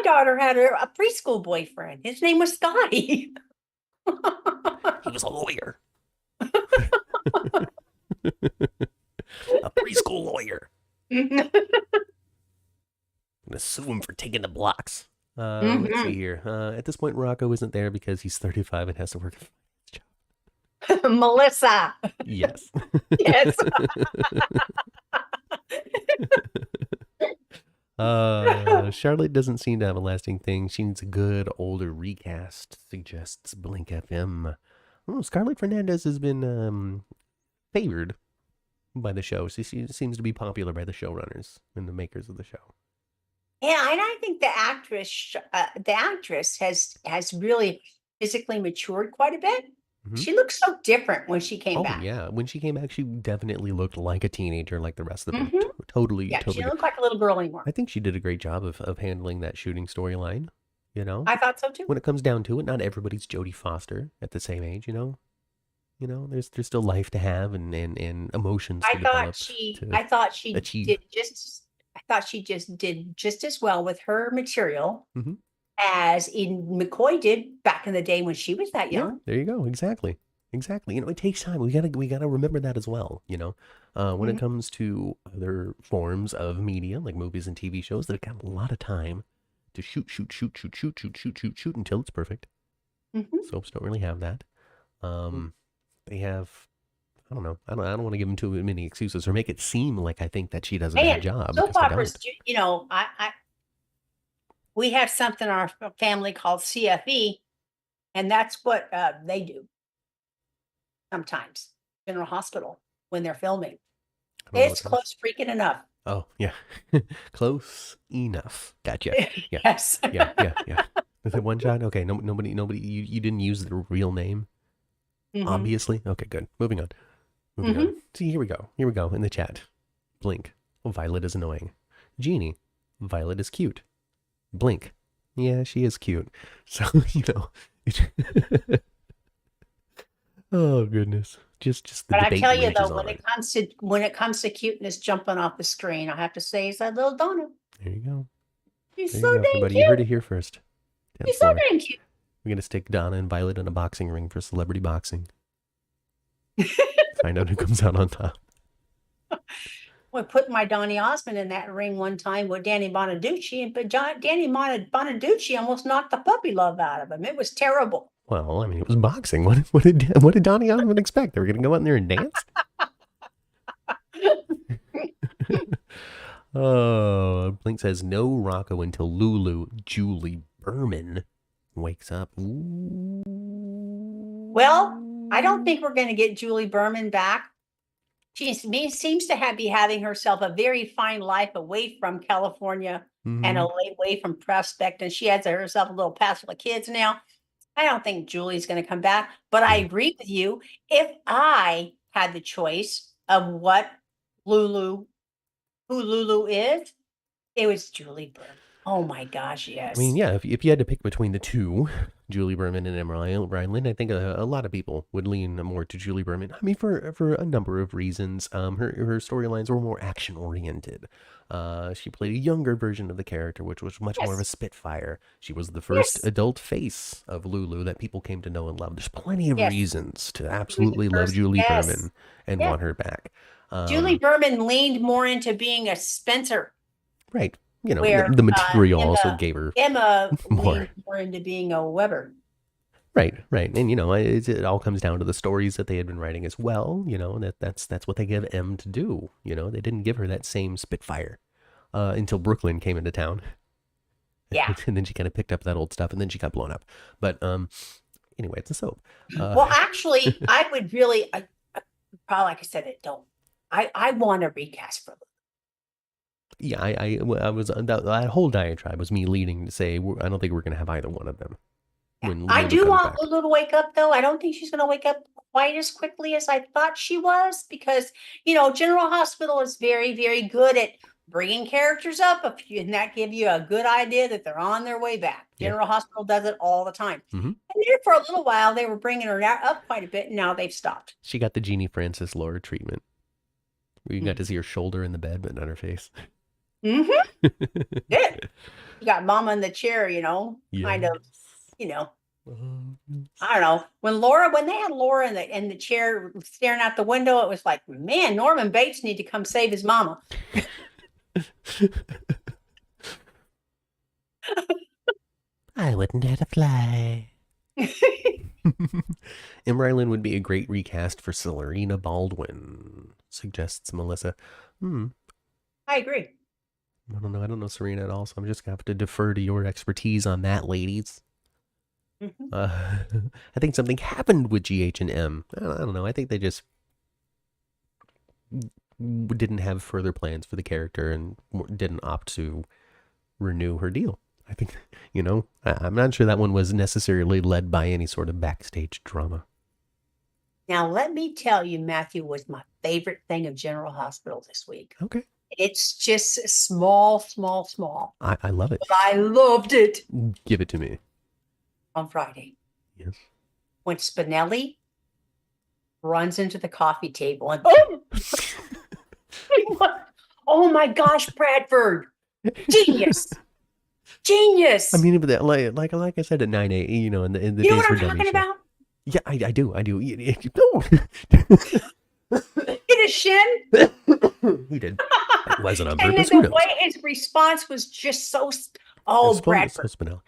daughter had a preschool boyfriend. His name was Scotty. He was a lawyer. A preschool lawyer. I'm gonna sue him for taking the blocks. Let's see here. At this point, Rocco isn't there because he's 35 and has to work a job. Melissa. Yes. Yes. Charlotte doesn't seem to have a lasting thing. She needs a good older recast, suggests Blink FM. Oh, Scarlett Fernandez has been favored by the show. She seems to be popular by the showrunners and the makers of the show. Yeah, and I think the actress has really physically matured quite a bit. Mhm. She looks so different when she came Oh back. yeah, when she came back, she definitely looked like a teenager, like the rest of them. Hmm. Totally, Yeah, she totally. didn't look like a little girl anymore. I think she did a great job of handling that shooting storyline. You know, I thought so too. when it comes down to it, not everybody's Jodie Foster at the same age. There's still life to have and emotions to develop to I thought she achieve. did just I thought she just did just as well with her material Hmm. as Eden McCoy did back in the day when she was that Yeah, young. there you go. Exactly. It takes time. We gotta remember that as well. When it Mhm. comes to other forms of media like movies and TV shows, they've got a lot of time to shoot until it's perfect. Mhm. Soaps don't really have that. They have. I don't know. I don't want to give them too many excuses or make it seem like I think that she does a bad And job soap because I operas, don't. we have something in our family called CFE, and that's what they do sometimes. General Hospital when they're filming. I don't know It's what that is. close freaking enough. Oh yeah, close enough. Gotcha. Yeah, Yes. yeah. Is it one shot? Okay. No, nobody. You didn't use the real name, Mhm. obviously. Okay, good. Moving on. Moving on. See, here we go. Here we go in the chat. Blink. Violet is annoying. Jeannie. Violet is cute. Blink. Yeah, she is cute. So oh goodness. Just the But I debate tell you rages though, on. when it comes to cuteness jumping off the screen, I have to say is that little Donna. There you go. She's There so you go, dang everybody. You heard it cute. here first. 10th She's so floor. dang cute. We're gonna stick Donna and Violet in a boxing ring for celebrity boxing. Find out who comes out on top. I put my Donny Osmond in that ring one time with Danny Bonaducci, but Danny Bonaducci almost knocked the puppy love out of him. It was terrible. Well, I mean, it was boxing. What did Donny Osmond expect? They were going to go out there and dance? Oh, Blink says no Rocco until Lulu. Julie Berman wakes up. Ooh. Well, I don't think we're going to get Julie Berman back. She seems to be having herself a very fine life away from California and away from Prospect, and she has herself a little past full of kids now. I don't think Julie's going to come back, but I agree with you. If I had the choice of who Lulu is, it was Julie Berman. Oh my gosh, yes. I mean, yeah, if you had to pick between the two, Julie Berman and Emerald Rhinelander, I think a lot of people would lean more to Julie Berman. I mean, for a number of reasons. Her storylines were more action oriented. She played a younger version of the character, which was much more of a spitfire. She was the first adult face of Lulu that people came to know and love. There's plenty of reasons to absolutely love Julie Berman and want her back. Julie Berman leaned more into being a Spencer. Right. You know, the material also gave her Emma leaned more into being a Weber. Right. And, you know, it all comes down to the stories that they had been writing as well. You know, that's what they give Em to do. You know, they didn't give her that same Spitfire until Brooklyn came into town. Yeah. And then she kind of picked up that old stuff, and then she got blown up. But anyway, it's a soap. Well, actually, I would really, probably, like I said, I want a recast for Lulu. Yeah, I was that whole diatribe was me leading to say I don't think we're going to have either one of them. I do want Lulu to wake up, though. I don't think she's going to wake up quite as quickly as I thought she was, because, you know, General Hospital is very, very good at bringing characters up, and that give you a good idea that they're on their way back. General Hospital does it all the time. And there for a little while, they were bringing her up quite a bit, and now they've stopped. She got the Jeannie Francis Laura treatment. You got to see her shoulder in the bed, but not her face. Yeah. You got Mama in the chair, you know, kind of, you know. I don't know. When they had Laura in the chair staring out the window, it was like, man, Norman Bates need to come save his mama. I wouldn't have to fly. Emrylin would be a great recast for Celerina Baldwin, suggests Melissa. I agree. I don't know Serena at all, so I'm just gonna have to defer to your expertise on that, ladies. I think something happened with GH and M. I don't know. I think they just didn't have further plans for the character and didn't opt to renew her deal. I think, you know, I'm not sure that one was necessarily led by any sort of backstage drama. Now, let me tell you, Matthew was my favorite thing of General Hospital this week. Okay. It's just small. I love it. But I loved it. Give it to me. On Friday. Yes. When Spinelli runs into the coffee table and oh my gosh, Bradford. Genius. I mean, like I said at 9 a.m., you know, in the you know days what for I'm talking Dummies. about? Yeah, I do. In his shin? He did. It wasn't on And purpose. the way his response was just so... Oh, Bradford. So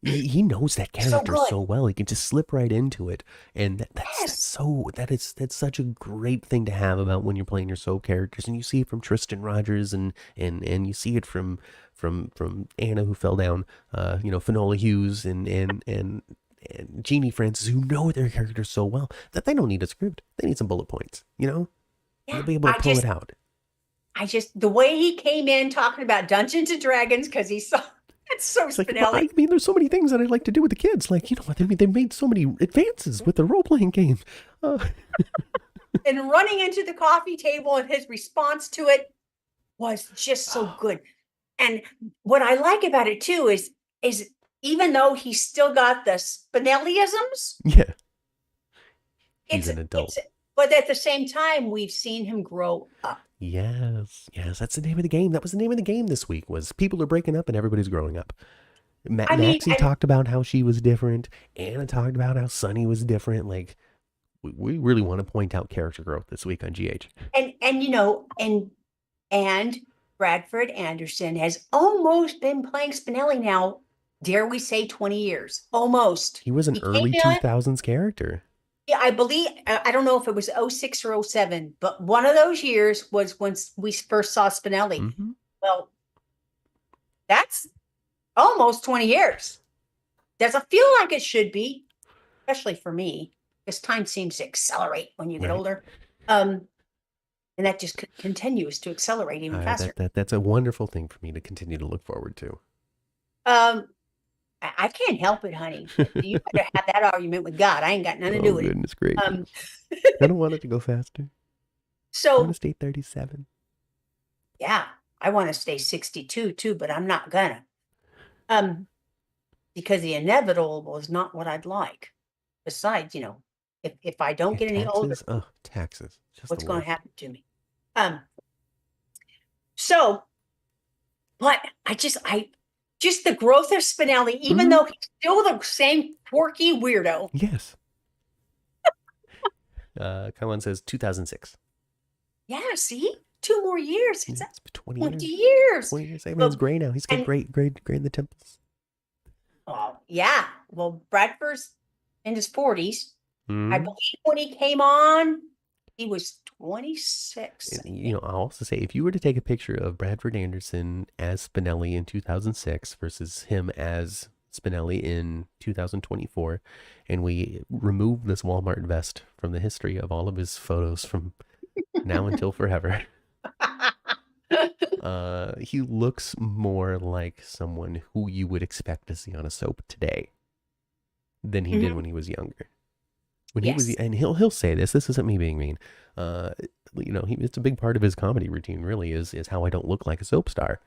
he knows that character so well. He can just slip right into it, and that's such a great thing to have about when you're playing your soap characters, and you see it from Tristan Rogers, and you see it from Anna, who fell down, you know, Finola Hughes, and Jeannie Francis, who know their characters so well that they don't need a script. They need some bullet points, you know. They'll be able to pull it out. The way he came in talking about Dungeons and Dragons, because he saw. It's so Spinelli. Like, well, I mean, there's so many things that I like to do with the kids. Like, you know, they made so many advances with the role-playing games. And running into the coffee table, and his response to it was just so good. And what I like about it too is even though he's still got the Spinelliisms, he's an adult. But at the same time, we've seen him grow up. Yes, that's the name of the game. That was the name of the game this week, was people are breaking up and everybody's growing up. Maxie talked about how she was different. Anna talked about how Sonny was different. Like, we really want to point out character growth this week on GH. And you know, and Bradford Anderson has almost been playing Spinelli now, dare we say 20 years. Almost. He was an He came early in, 2000s character. yeah, I believe, I don't know if it was 06 or 07, but one of those years was when we first saw Spinelli. Mm-hmm. Well, that's almost 20 years. Doesn't feel like it should be, especially for me, because time seems to accelerate when you get Right. older. And that just continues to accelerate even faster. That's a wonderful thing for me to continue to look forward to. Um, I can't help it, honey. You better have that argument with God. I ain't got nothing to do Oh, with it. goodness gracious. I don't want it to go faster. I want to So stay 37. yeah, I want to stay 62 too, but I'm not gonna. Because the inevitable is not what I'd like. Besides, you know, if I don't Yeah, get any older, taxes. Oh, taxes. Just what's the going worst. to happen to me? So, but I just the growth of Spinelli, even though he's still the same quirky weirdo. Yes. Kaiwan says 2006. Yeah, see, 2 more years. It's It's been 20 20 years. years. 20 years. That man's gray now. He's got And gray in the temples. oh yeah, well, Bradford's in his 40s. I Mm. believe when he came on, he was 26. You know, I'll also say if you were to take a picture of Bradford Anderson as Spinelli in 2006 versus him as Spinelli in 2024, and we remove this Walmart vest from the history of all of his photos from now until forever, he looks more like someone who you would expect to see on a soap today than he did when he was younger. When he was, Yes. and he'll say this. This isn't me being mean. You know, it's a big part of his comedy routine. Really, is how I don't look like a soap star.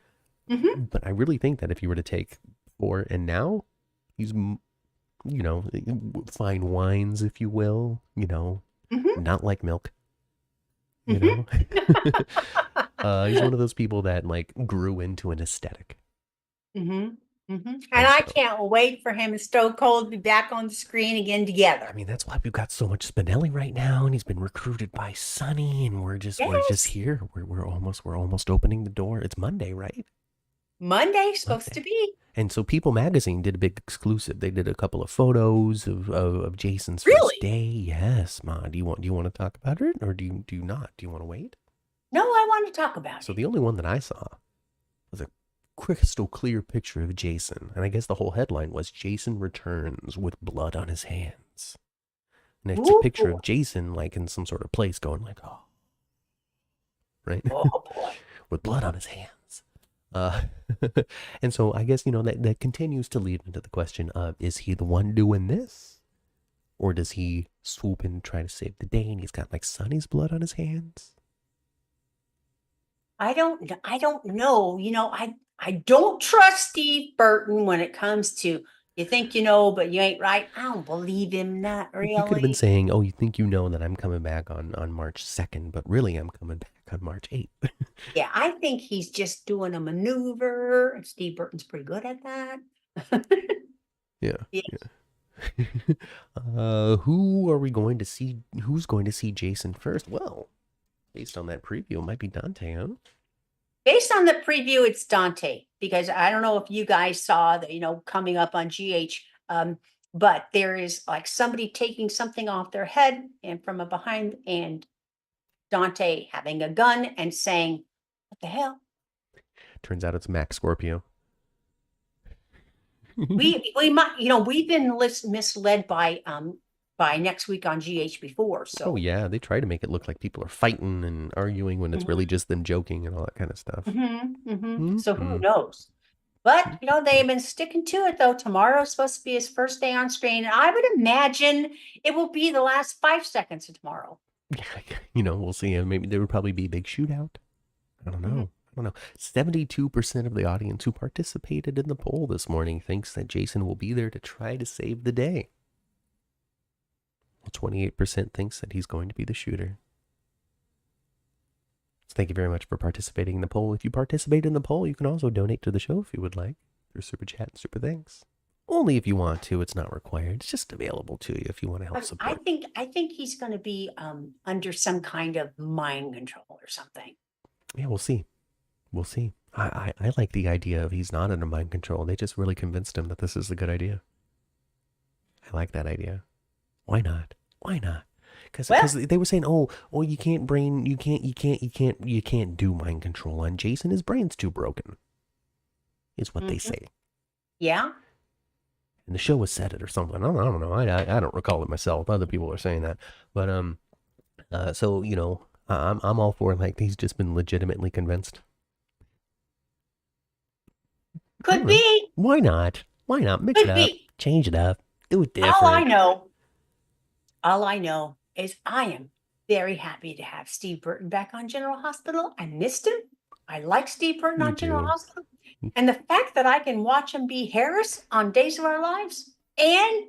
But I really think that if you were to take before and now, he's, you know, fine wines, if you will. You know, not like milk. You know, he's one of those people that like grew into an aesthetic. And And I so, can't wait for him and Stone Cold to be back on the screen again I together. mean, that's why we've got so much Spinelli right now, and he's been recruited by Sonny, and we're just Yes. here. We're almost opening the door. It's Monday, right? Monday's supposed Monday. to be. And so People Magazine did a big exclusive. They did a couple of photos of Jason's Really? first day. Yes, Ma. Do you want to talk about it, or do you not? Do you want to wait? No, I want to talk about So it. the only one that I saw was a crystal clear picture of Jason, and I guess the whole headline was "Jason returns with blood on his hands." And it's a picture Ooh. of Jason like in some sort of place, going like, "Oh," right, Oh boy. with blood on his hands. Uh, and so I guess, you know, that continues to lead into the question of, is he the one doing this? Or does he swoop in and try to save the day and he's got like Sonny's blood on his hands? I don't know. You know, I don't trust Steve Burton when it comes to you think you know, but you ain't right. I don't believe him, not He could have been really. saying, oh, you think you know that I'm coming back on March 2nd, but really I'm coming back on March 8th. Yeah, I think he's just doing a maneuver, and Steve Burton's pretty good at that. Yeah. Yeah. Who are we going to see? Who's going to see Jason first? Well, based on that preview, it might be Dante, huh? Based on the preview, it's Dante, because I don't know if you guys saw that, you know, coming up on GH, but there is like somebody taking something off their head and from a behind, and Dante having a gun and saying, "What the hell?" Turns out it's Max Scorpio. We might, you know, we've been misled by Next Week on GH before, Oh so yeah, they try to make it look like people are fighting and arguing when it's really just them joking and all that kind of stuff. so who Mm-hmm. knows? But you know, they've been sticking to it though. Tomorrow's supposed to be his first day on screen, and I would imagine it will be the last 5 seconds of tomorrow. You know, we'll see. Maybe there would probably be a big shootout. I don't know. I don't know. 72% of the audience who participated in the poll this morning thinks that Jason will be there to try to save the day. Well, 28% thinks that he's going to be the shooter. So thank you very much for participating in the poll. If you participate in the poll, you can also donate to the show if you would like through Super Chat and Super Thanks. Only if you want to. It's not required. It's just available to you if you want to help I support. think he's going to be under some kind of mind control or something. Yeah, we'll see. We'll see. I like the idea of he's not under mind control. They just really convinced him that this is a good idea. I like that idea. Why not? Why not? Because Well, they were saying, you can't you can't do mind control on Jason. His brain's too broken. Is what they mhm, say. yeah. And the show was said it or something. I don't know. I don't recall it myself. Other people are saying that, but so I'm all for like he's just been legitimately convinced. I Could don't know. be. Why not? Why not mix it Could up, be. change it up, do it All I different? know, all I know is I am very happy to have Steve Burton back on General Hospital. I missed him. I like Steve Burton Me on General too. Hospital. And the fact that I can watch him be Harris on Days of Our Lives and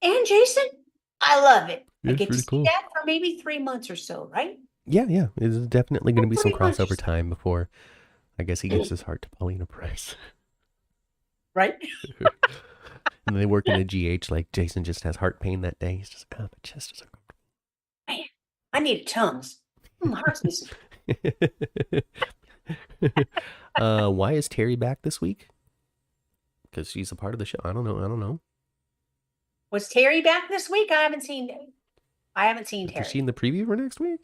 Jason, I love it. I It's get to pretty see cool. that for maybe 3 months or so, right? Yeah. There's definitely going to be some 3 months or crossover so, time before I guess he gives his heart to Paulina Price. right? And they work in a GH like Jason just has heart pain that day. He's just my chest is Man, I need Tums. My heart's missing. uncomfortable. Why is Terry back this week? Because she's a part of the show. I don't know. I don't know. Was Terry back this week? I haven't seen Is she Terry. in the preview for next week?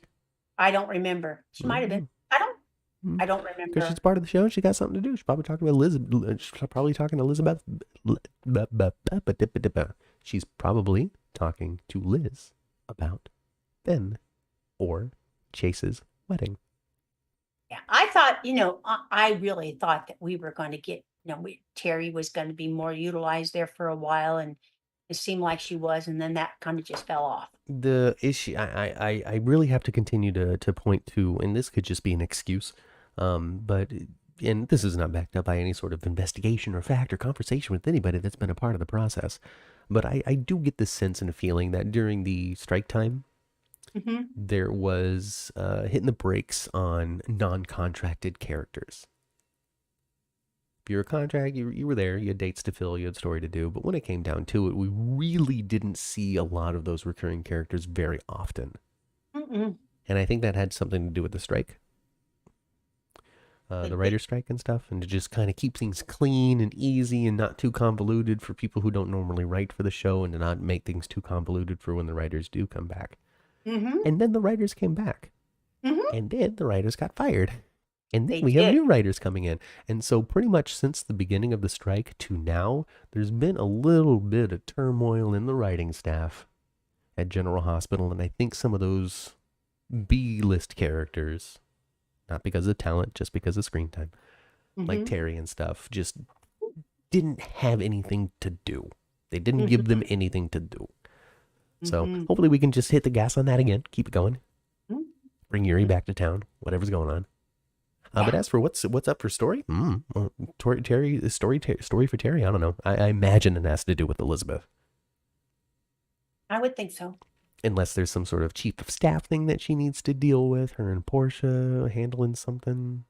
I don't remember. She might have been. I don't Because she's remember. part of the show. She got something to do. She's probably talking to Elizabeth. She's probably talking to Elizabeth. She's probably talking to Liz about Ben or Chase's wedding. Yeah, I thought, I really thought that we were going to get, Terry was going to be more utilized there for a while, and it seemed like she was, and then that kind of just fell off. The issue I really have to continue to point to, and this could just be an excuse, but and this is not backed up by any sort of investigation or fact or conversation with anybody that's been a part of the process. But I do get the sense and feeling that during the strike time, Hmm. there was hitting the brakes on non-contracted characters. If you're a contract, you were there, you had dates to fill, you had story to do. But when it came down to it, we really didn't see a lot of those recurring characters very often. Mm-mm. And I think that had something to do with the strike, the Could be. writer's strike and stuff, and to just kind of keep things clean and easy and not too convoluted for people who don't normally write for the show, and to not make things too convoluted for when the writers do come back. Hmm. And then the writers came back, Hmm. and then the writers got fired. And then They we have did. new writers coming in. And so, pretty much since the beginning of the strike to now, there's been a little bit of turmoil in the writing staff at General Hospital. And I think some of those B list characters, not because of talent, just because of screen time, like Hmm. Terry and stuff, just didn't have anything to do. They didn't give them Hmm. anything to do. So, Hmm. hopefully, we can just hit the gas on that again, keep it going, Hmm. bring Yuri back to town, whatever's going on. But Yeah, as for what's up for story, Terry story for Terry. I don't know. I imagine it has to do with Elizabeth, I would think so. unless there's some sort of chief of staff thing that she needs to deal with. Her and Portia handling something.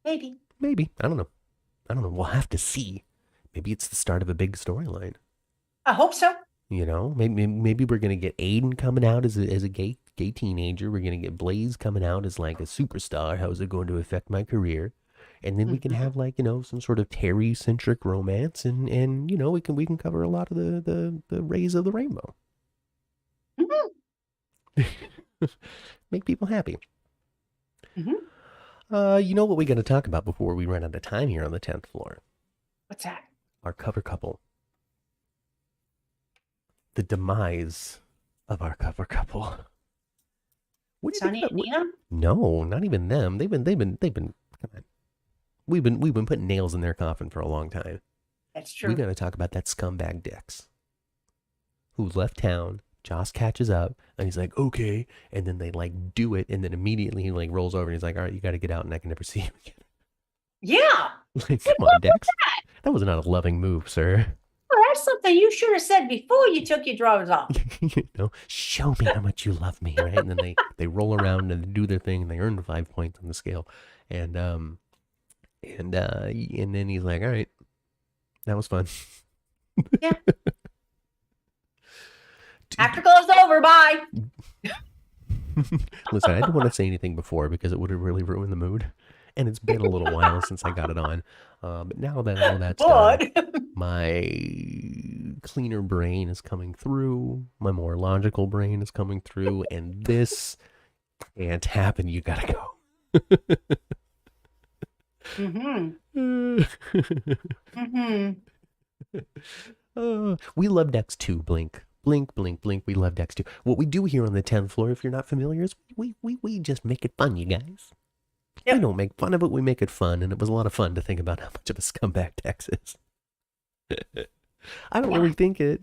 Maybe. Maybe I don't know. I don't know. We'll have to see. Maybe it's the start of a big storyline. I hope so. Maybe we're gonna get Aiden coming out as a gay teenager. We're gonna get Blaze coming out as like a superstar. How is it going to affect my career? And then we can Hmm. have like some sort of Terry centric romance, and we can cover a lot of the rays of the rainbow. Hmm. Make people happy. Hmm. You know what we're gonna talk about before we run out of time here on the 10th floor? What's that? Our cover couple. The demise of our cover couple. What do you think Sonny about and Nina? No, not even them. They've been. Come on. We've been putting nails in their coffin for a long time. That's We true. got to talk about that scumbag Dix, who left town. Joss catches up and he's like, okay. And then they like do it. And then immediately he like rolls over and he's like, all right, you got to get out and I can never see you again. Yeah. Like, Hey, come on, what was Dex. that? That was not a loving move, sir. Well, that's something you should have said before you took your drawers off. Show me how much you love me, right? And then they roll around and they do their thing and they earn 5 points on the scale. And then he's like, all right, that was fun. Yeah. After goes over, bye. Listen, I didn't want to say anything before because it would have really ruined the mood. And it's been a little while since I got it on. But now that all that's done, But my cleaner brain is coming through. My more logical brain is coming through. And this can't happen. You gotta go. We love Dex 2, Blink. Blink, blink, blink. We love Dex 2. What we do here on the 10th floor, if you're not familiar, is we just make it fun, you guys. Yep. We don't make fun of it, we make it fun. And it was a lot of fun to think about how much of a scumbag Dex is. I don't really think it.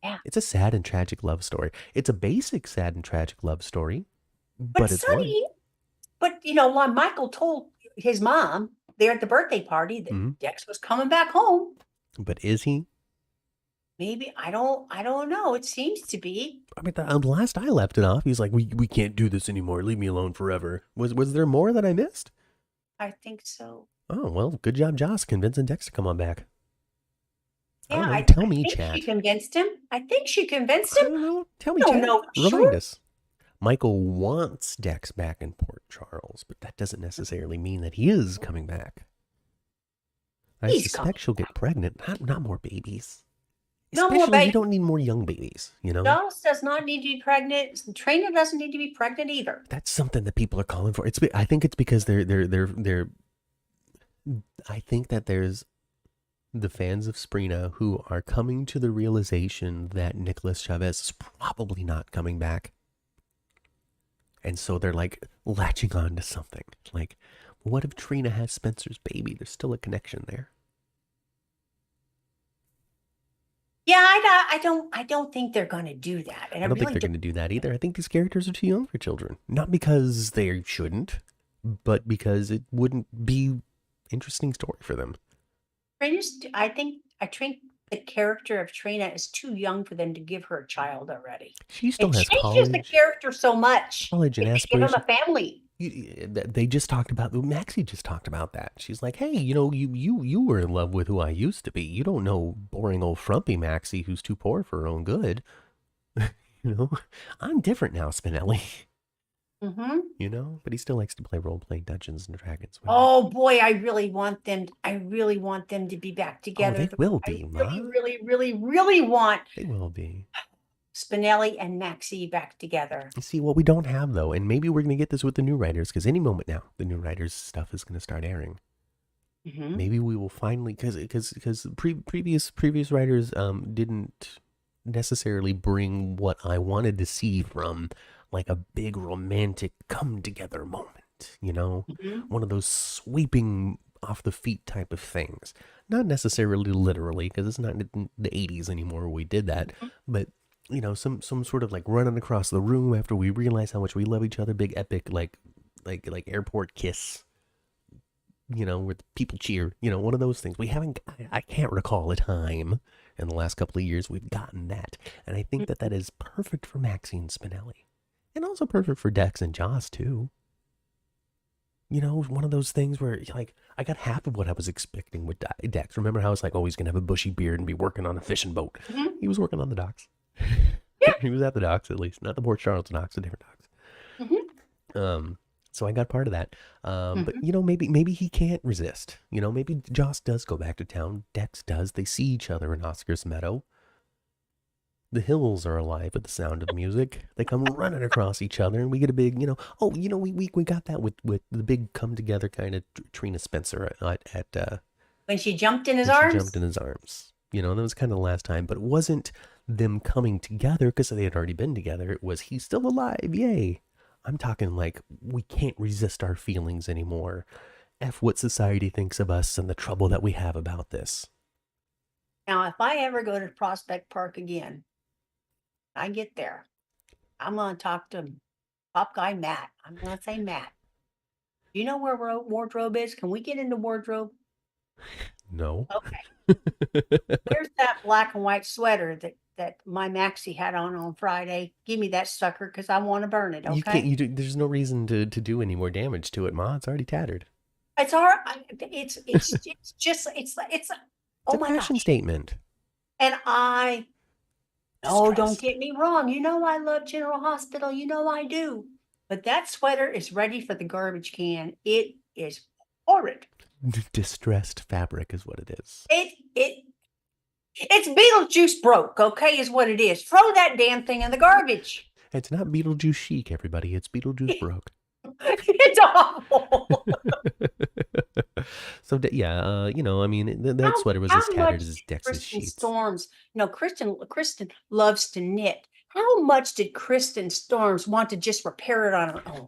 Yeah. It's a sad and tragic love story. It's a basic sad and tragic love story, but it's Sonny, one. but like Michael told his mom there at the birthday party that Dex was coming back home. But is he? Maybe I don't know. It seems to be. I mean, the last I left it off, he's like, "We can't do this anymore. Leave me alone forever." Was there more that I missed? I think so. Oh well, good job, Joss, convincing Dex to come on back. Yeah, I tell me, think chat. she convinced him. I think she convinced him. I don't know. Tell me, I don't chat. know. Remind Sure. us. Michael wants Dex back in Port Charles, but that doesn't necessarily mean that he is coming back. I suspect she'll get pregnant. Not more babies. No Especially, more babies. You don't need more young babies, you know? Dallas does not need to be pregnant. Trainer doesn't need to be pregnant either. That's something that people are calling for. I think it's because they're I think that there's the fans of Sprina who are coming to the realization that Nicholas Chavez is probably not coming back. And so they're like latching on to something. Like, what if Trina has Spencer's baby? There's still a connection there. Yeah, I don't think they're going to do that. And I don't think they're going to do that either. I think these characters are too young for children. Not because they shouldn't, but because it wouldn't be interesting story for them. I think the character of Trina is too young for them to give her a child already. She still has changes college. The character so much. College and aspirations. Give them a family. They just talked about, Maxie just talked about that. She's like, hey, you were in love with who I used to be. You don't know boring old frumpy Maxie who's too poor for her own good. I'm different now, Spinelli. But he still likes to play role-playing Dungeons and Dragons. Oh boy, I really want them to be back together. Oh, they will be, really want. They will be. Spinelli and Maxie back together. You see, what we don't have, though, and maybe we're going to get this with the new writers, because any moment now, the new writers' stuff is going to start airing. Maybe we will finally, because previous writers didn't necessarily bring what I wanted to see from, like, a big romantic come-together moment, One of those sweeping off-the-feet type of things. Not necessarily literally, because it's not in the 80s anymore where we did that, but some sort of like running across the room after we realize how much we love each other, big epic like airport kiss, where people cheer, one of those things. I can't recall a time in the last couple of years we've gotten that, and I think that is perfect for Maxie and Spinelli, and also perfect for Dex and Joss too. One of those things where like I got half of what I was expecting with Dex. Remember how I was like, oh, he's gonna have a bushy beard and be working on a fishing boat. He was working on the docks. Yeah. He was at the docks, at least, not the Port Charles docks, the different docks. So I got part of that. But maybe he can't resist. Maybe Joss does go back to town. Dex does. They see each other in Oscar's Meadow. The hills are alive with the sound of music. They come running across each other, and we get a big, we got that with the big come together kind of Trina Spencer at when she jumped in his arms. She jumped in his arms. That was kind of the last time, but it wasn't them coming together because they had already been together. It was he's still alive, yay. I'm talking like we can't resist our feelings anymore. F what society thinks of us and the trouble that we have about this. Now, if I ever go to Prospect Park again, I get there, I'm going to talk to top guy Matt. I'm going to say, Matt, you know where wardrobe is? Can we get into wardrobe? No. Okay. Where's that black and white sweater that my Maxie had on Friday? Give me that sucker because I want to burn it. Okay. You can't. There's no reason to do any more damage to it, Ma. It's already tattered. It's all right. It's just Oh a my fashion gosh. statement. And oh, don't Distressed. get me wrong. You know I love General Hospital. You know I do. But that sweater is ready for the garbage can. It is horrid. Distressed fabric is what it is. It's Beetlejuice broke, okay, is what it is. Throw that damn thing in the garbage. It's not Beetlejuice chic, everybody. It's Beetlejuice broke. It's awful. So yeah, I mean, that sweater was as How tattered much as did Dex's Kristen sheets. Storms, Kristen loves to knit. How much did Kristen Storms want to just repair it on her own?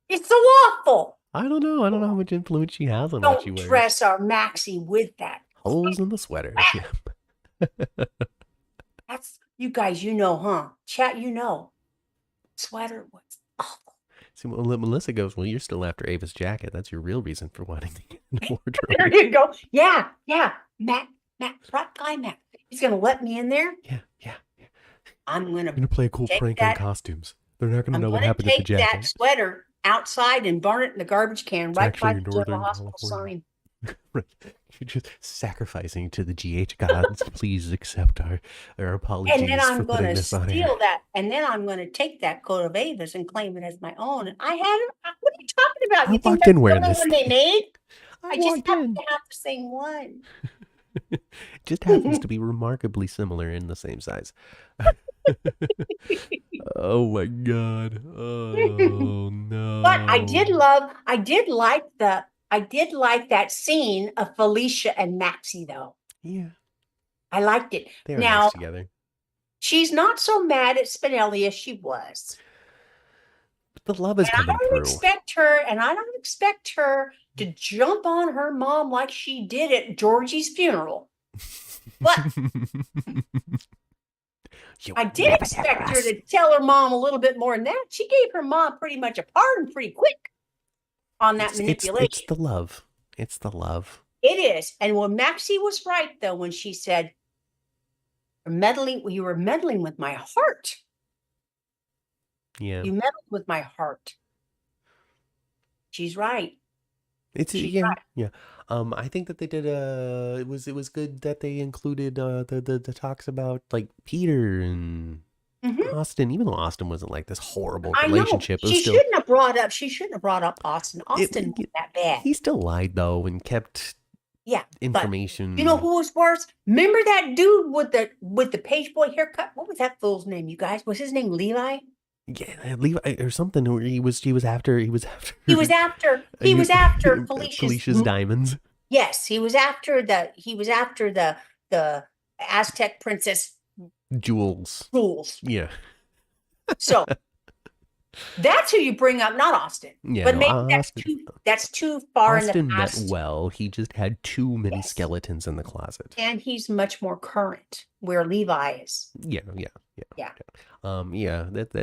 It's so awful. I don't know. I don't know how much influence she has on what she Don't wears. dress our Maxie with that. Holes in the sweater. That's, you guys, you know, huh? Chat, you know. Sweater was awful. See, Melissa goes, well, you're still after Ava's jacket. That's your real reason for wanting to get in the wardrobe. There you go. Yeah. Matt, rock guy Matt. He's going to let me in there. Yeah. I'm going to play a cool prank on costumes. They're not going to know what happened to the jacket. Take that sweater outside and burn it in the garbage can right by the General Hospital sign. Right. You're just sacrificing to the GH gods. Please accept our apologies. And then I'm going to steal that. And then I'm going to take that coat of Ava's and claim it as my own. And I had it. What are you talking about? You think that's the one they made? I just happen to have the same one. It just happens to be remarkably similar in the same size. Oh my god. Oh no. But I did like that scene of Felicia and Maxie though. Yeah. I liked it. They were nice together. She's not so mad at Spinelli as she was. But the love is coming through. I don't expect her to jump on her mom like she did at Georgie's funeral. But I did expect her to tell her mom a little bit more than that. She gave her mom pretty much a pardon pretty quick on that manipulation. It's the love. It's the love. It is. And when Maxie was right, though, when she said, you were meddling with my heart. Yeah. You meddled with my heart. She's right. Yeah. I think that they did it was good that they included the talks about like Peter and Austin, even though Austin wasn't like this horrible relationship. She shouldn't have brought up Austin. Austin wasn't that bad. He still lied though and kept information. You know who was worse? Remember that dude with the page boy haircut? What was that fool's name, you guys? Was his name Levi? Yeah, Levi or something. Or he was after Felicia's diamonds. Yes, he was after the Aztec princess jewels. Yeah. So that's who you bring up, not Austin. Yeah, but maybe that's too far Austin in the past. Meant well. He just had too many skeletons in the closet. And he's much more current, where Levi is. Yeah.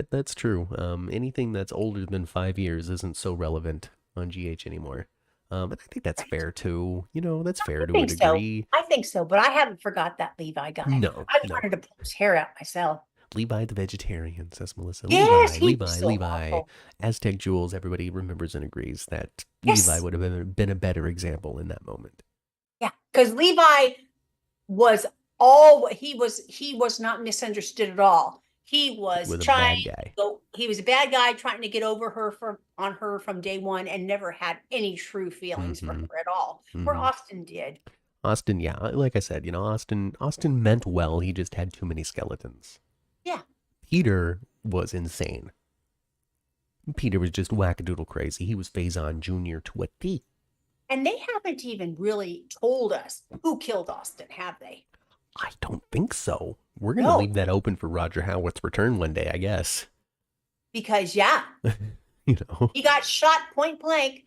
That's true. Anything that's older than 5 years isn't so relevant on GH anymore. And I think that's fair too. That's fair to a degree. I think so, but I haven't forgot that Levi guy. No, I wanted to pull his hair out myself. Levi the vegetarian, says Melissa. Yes, Levi. Aztec Jewels, everybody remembers and agrees that Levi would have been a better example in that moment. Yeah, because Levi was he was not misunderstood at all. He was trying. He was a bad guy trying to get over on her from day one, and never had any true feelings for her at all. Where Austin did. Austin, yeah, like I said, Austin meant well. He just had too many skeletons. Yeah. Peter was insane. Peter was just wackadoodle crazy. He was Faison Jr. to a T. And they haven't even really told us who killed Austin, have they? I don't think so. We're going to leave that open for Roger Howarth's return one day, I guess. Because, he got shot point blank.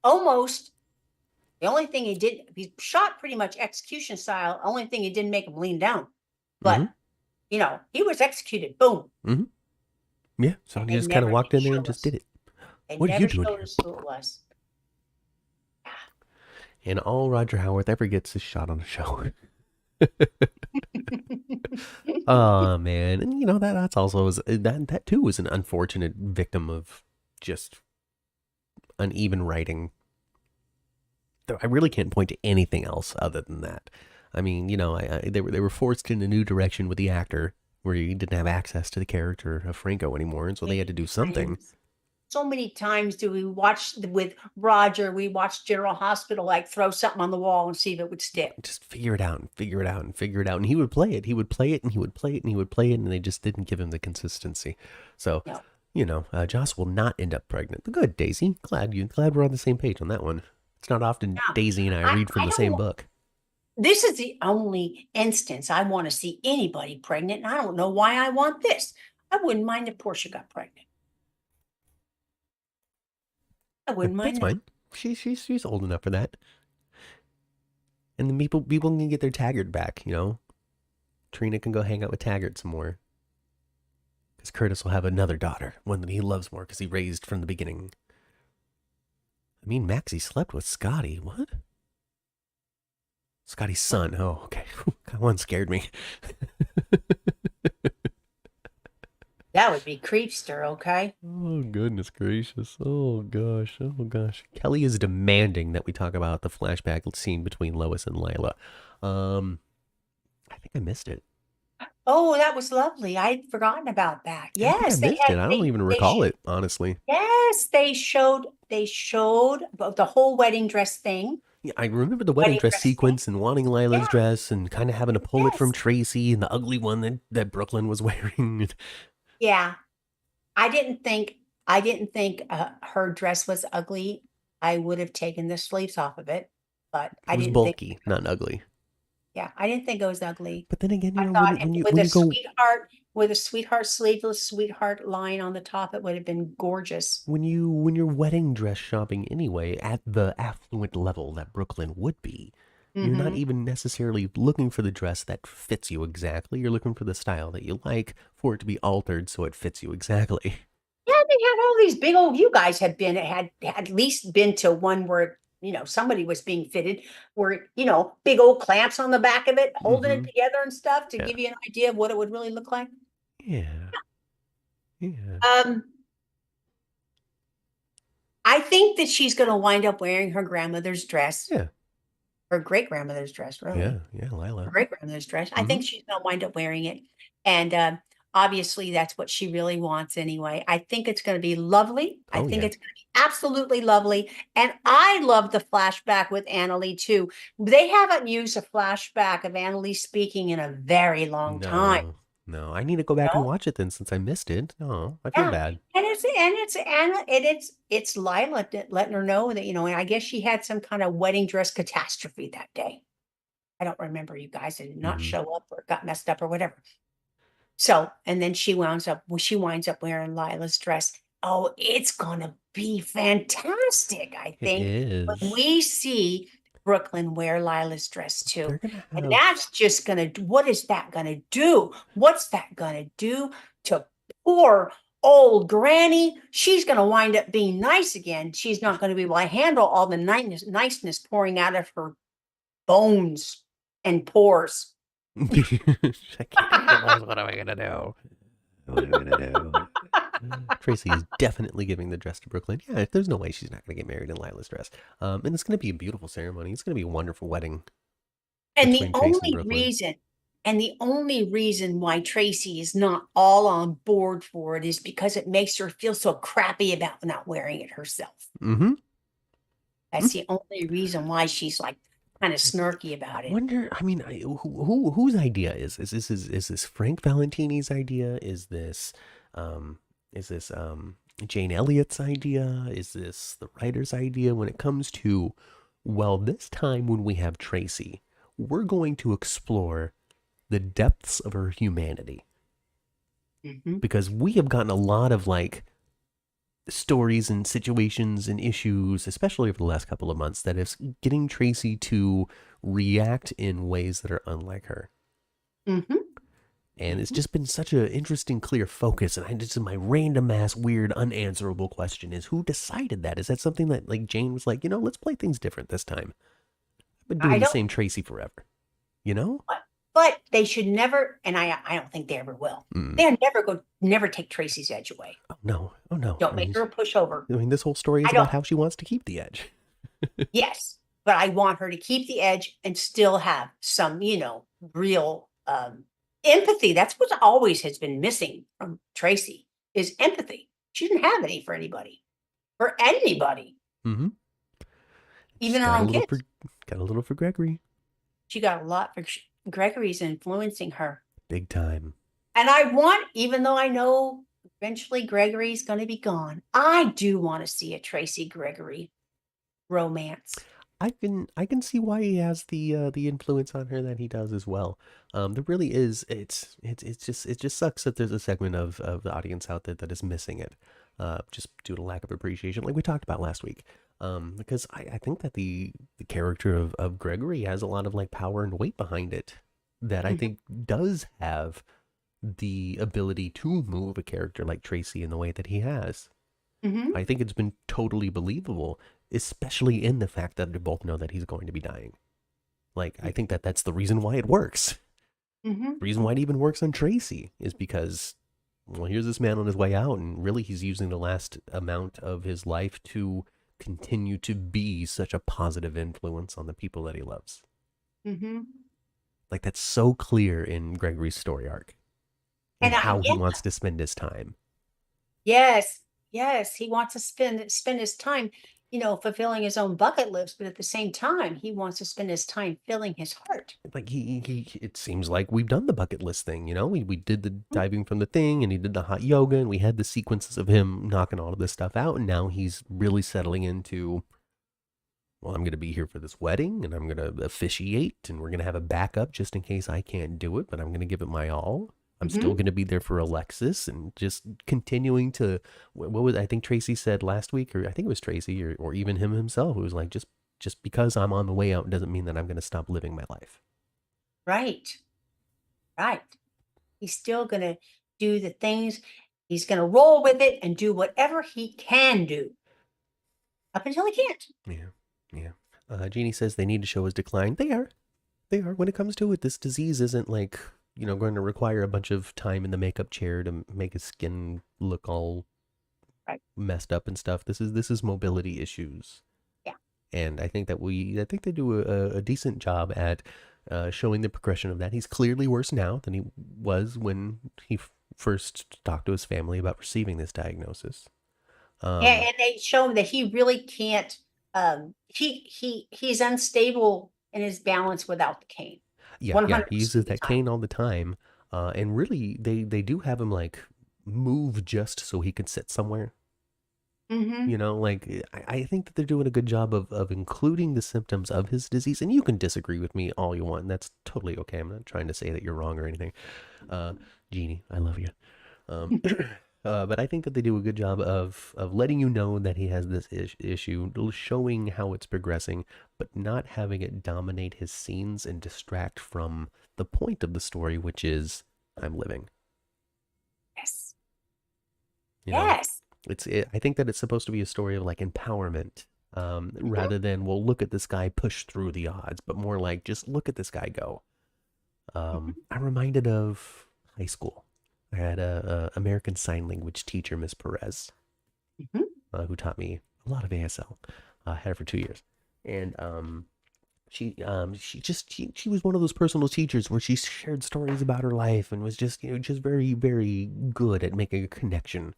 Almost. The only thing he shot pretty much execution style. Only thing he didn't make him lean down. But, he was executed. Boom. Mm-hmm. Yeah, so he just kind of walked in there and just did it. What are you doing? Showed us who it was. And all Roger Howarth ever gets is shot on a show. Oh man, and that's also that too was an unfortunate victim of just uneven writing. I really can't point to anything else other than that. I mean, they were forced in a new direction with the actor, where he didn't have access to the character of Franco anymore, and so they had to do something. So many times do we watch with Roger, we watch General Hospital, like throw something on the wall and see if it would stick. Just figure it out and figure it out and figure it out. And he would play it. He would play it and he would play it and he would play it, and they just didn't give him the consistency. So, No. Joss will not end up pregnant. Good, Daisy. Glad we're on the same page on that one. It's not often Yeah. Daisy and I read from I the don't same wa- book. This is the only instance I want to see anybody pregnant, and I don't know why I want this. I wouldn't mind if Portia got pregnant. I wouldn't That's mind that. fine. She's old enough for that. And then people can get their Taggart back. Trina can go hang out with Taggart some more. Because Curtis will have another daughter, one that he loves more because he raised from the beginning. I mean, Maxie slept with Scotty. What? Scotty's son. Oh, okay. That one scared me. That would be creepster, okay? Oh, goodness gracious. Oh, gosh. Oh, gosh. Kelly is demanding that we talk about the flashback scene between Lois and Lila. I think I missed it. Oh, that was lovely. I'd forgotten about that. I think I Yes, missed it. I don't even recall it, honestly. Yes, they showed the whole wedding dress thing. Yeah, I remember the wedding dress sequence and wanting Lila's dress and kind of having to pull it from Tracy and the ugly one that Brooklyn was wearing. Yeah. I didn't think her dress was ugly. I would have taken the sleeves off of it, but It was bulky, not ugly. Yeah, I didn't think it was ugly. But then again, I thought when you go with a sweetheart sleeveless sweetheart line on the top, it would have been gorgeous. when you're wedding dress shopping anyway at the affluent level that Brooklyn would be, you're not even necessarily looking for the dress that fits you exactly. You're looking for the style that you like for it to be altered so it fits you exactly. Yeah, they had all these big old. You guys had at least been to one where somebody was being fitted, where big old clamps on the back of it, holding it together and stuff to give you an idea of what it would really look like. Yeah. I think that she's going to wind up wearing her grandmother's dress. Yeah. Her great grandmother's dress, really. Yeah, Lila. Her great grandmother's dress. I think she's going to wind up wearing it, and obviously that's what she really wants anyway. I think it's going to be lovely. I think it's going to be absolutely lovely, and I love the flashback with Annalie too. They haven't used a flashback of Annalie speaking in a very long time. No, I need to go back and watch it then since I missed it. Oh, I feel bad. And it's Lila letting her know that, and I guess she had some kind of wedding dress catastrophe that day. I don't remember, you guys. It did not show up or got messed up or whatever. So, and then she winds up wearing Lila's dress. Oh, it's gonna be fantastic, I think. It is. When we see Brooklyn wear Lila's dress too. And that's just what is that gonna do? What's that gonna do to poor old granny? She's gonna wind up being nice again. She's not gonna be able to handle all the niceness pouring out of her bones and pores. What am I gonna do? What am I gonna do? Tracy is definitely giving the dress to Brooklyn. Yeah, there's no way she's not gonna get married in Lila's dress. And it's gonna be a beautiful ceremony. It's gonna be a wonderful wedding. And the only reason why Tracy is not all on board for it is because it makes her feel so crappy about not wearing it herself. That's the only reason why she's like kind of snarky about it. Whose idea is this Frank Valentini's idea? Is this Jane Elliott's idea? Is this the writer's idea when it comes to, well, this time when we have Tracy, we're going to explore the depths of her humanity. Because we have gotten a lot of stories and situations and issues, especially over the last couple of months, that is getting Tracy to react in ways that are unlike her. And it's just been such an interesting, clear focus. And my random ass, weird, unanswerable question is, who decided that? Is that something that Jane was like, let's play things different this time? I've been doing the same Tracy forever, But they should never, and I don't think they ever will. They'll never take Tracy's edge away. Oh no. Don't make her a pushover. This whole story is about how she wants to keep the edge. Yes. but I want her to keep the edge and still have some, real empathy. That's what always has been missing from Tracy is empathy. She didn't have any for anybody, Mm-hmm. even Just her own kids. got a little for Gregory. She got a lot for Gregory's influencing her. Big time. And I want, even though I know eventually Gregory's going to be gone, I do want to see a Tracy Gregory romance. I can see why he has the influence on her that he does as well. There really is. It just sucks that there's a segment of the audience out there that is missing it, just due to lack of appreciation, like we talked about last week. Because I think that the character of Gregory has a lot of like power and weight behind it that I Mhm, think does have the ability to move a character like Tracy in the way that he has. mhm, I think it's been totally believable, especially in the fact that they both know that he's going to be dying. Like, I think that that's the reason why it works. mhm, The reason why it even works on Tracy is because, well, here's this man on his way out, and really he's using the last amount of his life to continue to be such a positive influence on the people that he loves. mhm. Like, that's so clear in Gregory's story arc and And how he yeah, wants to spend his time. yes, yes, he wants to spend his time, fulfilling his own bucket list, but at the same time, he wants to spend his time filling his heart. Like it seems like we've done the bucket list thing, we did the Mhm, diving from the thing, and he did the hot yoga, and we had the sequences of him knocking all of this stuff out, and now he's really settling into, well, I'm going to be here for this wedding, and I'm going to officiate, and we're going to have a backup just in case I can't do it, but I'm going to give it my all. I'm still mhm. going to be there for Alexis, and just continuing to, what was, I think Tracy said last week, or I think it was Tracy, or even him himself, it was like, just because I'm on the way out doesn't mean that I'm going to stop living my life. Right, right. He's still gonna do the things, he's gonna roll with it and do whatever he can do up until he can't. Yeah, yeah. Jeannie says they need to show his decline. They are. They are. When it comes to it, this disease isn't like, going to require a bunch of time in the makeup chair to make his skin look all Right. messed up and stuff. This is mobility issues. Yeah. And I think they do a decent job at showing the progression of that. He's clearly worse now than he was when he first talked to his family about receiving this diagnosis. And they show him that he really can't, he's unstable in his balance without the cane, Yeah, yeah, he 100% uses of the that time. cane all the time, and really, they do have him like move just so he can sit somewhere. Mhm. Like I think that they're doing a good job of including the symptoms of his disease, and you can disagree with me all you want. And that's totally okay. I'm not trying to say that you're wrong or anything. Uh, Jeannie, I love you. Um, but I think that they do a good job of letting you know that he has this issue, showing how it's progressing, but not having it dominate his scenes and distract from the point of the story, which is I'm living. Yes. You know, Yes. I think that it's supposed to be a story of like empowerment, Mhm, rather than, well, look at this guy push through the odds, but more like just look at this guy go. mhm, I'm reminded of high school. I had a American Sign Language teacher, Miss Perez, mhm. who taught me a lot of ASL. I had her for 2 years, and she was one of those personal teachers where she shared stories about her life and was just very very good at making a connection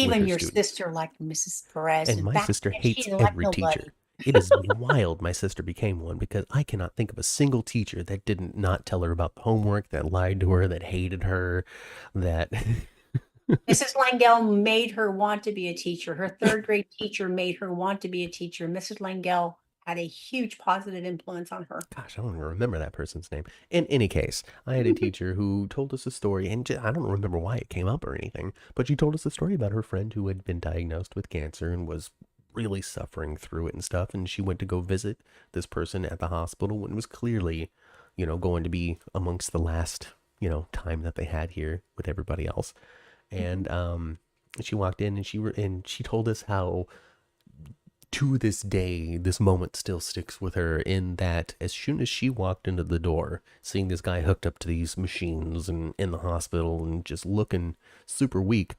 with Even her your students. sister liked Mrs. Perez, And and my back sister then she hates didn't like every nobody. teacher. It is wild my sister became one because I cannot think of a single teacher that didn't not tell her about the homework, that lied to her, that hated her, that Mrs. Langell made her want to be a teacher. Her third grade teacher made her want to be a teacher. Mrs. Langell had a huge positive influence on her. gosh, I don't even remember that person's name. In any case, I had a teacher who told us a story, and I don't remember why it came up or anything, but she told us a story about her friend who had been diagnosed with cancer and was really suffering through it and stuff. And she went to go visit this person at the hospital when it was clearly, going to be amongst the last, time that they had here with everybody else. Mhm. And she walked in and she told us how to this day, this moment still sticks with her in that as soon as she walked into the door, seeing this guy hooked up to these machines and in the hospital and just looking super weak,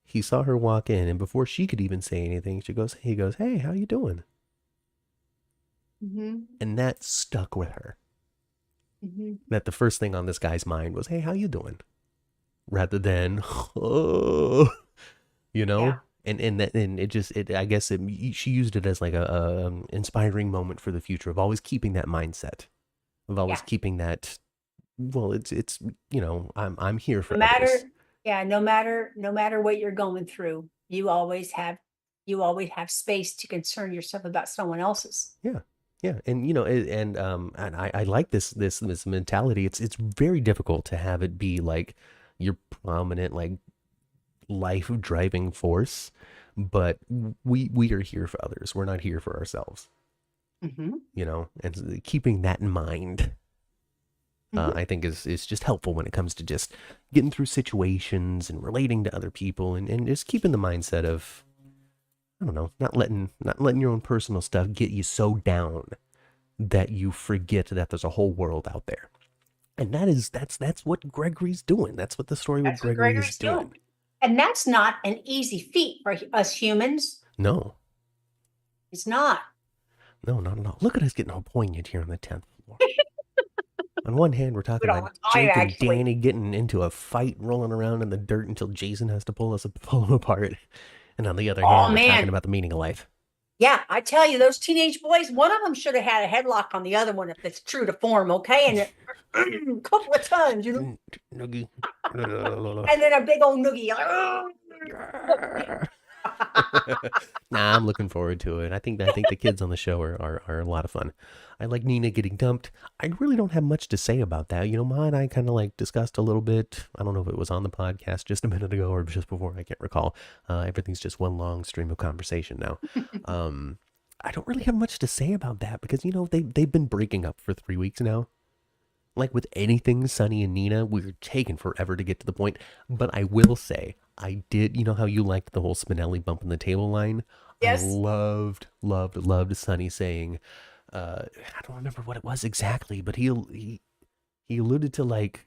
he saw her walk in, and before she could even say anything, he goes, "Hey, how you doing?" Mhm. And that stuck with her. Mhm. That the first thing on this guy's mind was, hey, how you doing? Rather than, oh, you Yeah. know? And it just, I guess she used it as like a inspiring moment for the future of always keeping that mindset, of always Yeah. keeping that, well, it's, I'm here No for others. matter, yeah, no matter what you're going through, you always have space to concern yourself about someone else's. Yeah. Yeah. And and I like this mentality. It's very difficult to have it be like your prominent like life driving force, but we are here for others. We're not here for ourselves, Mhm. and keeping that in mind, Mhm. I think is just helpful when it comes to just getting through situations and relating to other people, and just keeping the mindset of, I don't know, not letting your own personal stuff get you so down that you forget that there's a whole world out there. And that's what Gregory's doing. That's what the story with That's what Gregory is Gregory's doing. doing. And that's not an easy feat for us humans. No, It's not. no, not at all. Look at us getting all poignant here on the 10th floor. On one hand, we're Do talking it all about the time, Jake and actually. Danny getting into a fight, rolling around in the dirt until Jason has to pull them apart. And on the other Oh hand, we're talking man. about the meaning of life. Yeah, I tell you, those teenage boys, one of them should have had a headlock on the other one if it's true to form, okay? And a couple of times, Noogie. and then a big old noogie. Nah, I'm looking forward to it. I think the kids on the show are a lot of fun. I like Nina getting dumped. I really don't have much to say about that. Ma and I kind of like discussed a little bit. I don't know if it was on the podcast just a minute ago or just before. I can't recall. Everything's just one long stream of conversation now. Um, I don't really have much to say about that because they've been breaking up for 3 weeks now. Like with anything, Sonny and Nina, we were taking forever to get to the point. But I will say, I did. You know how you liked the whole Spinelli bump in the table line? I Yes. loved Sonny saying, I don't remember what it was exactly, but he alluded to like,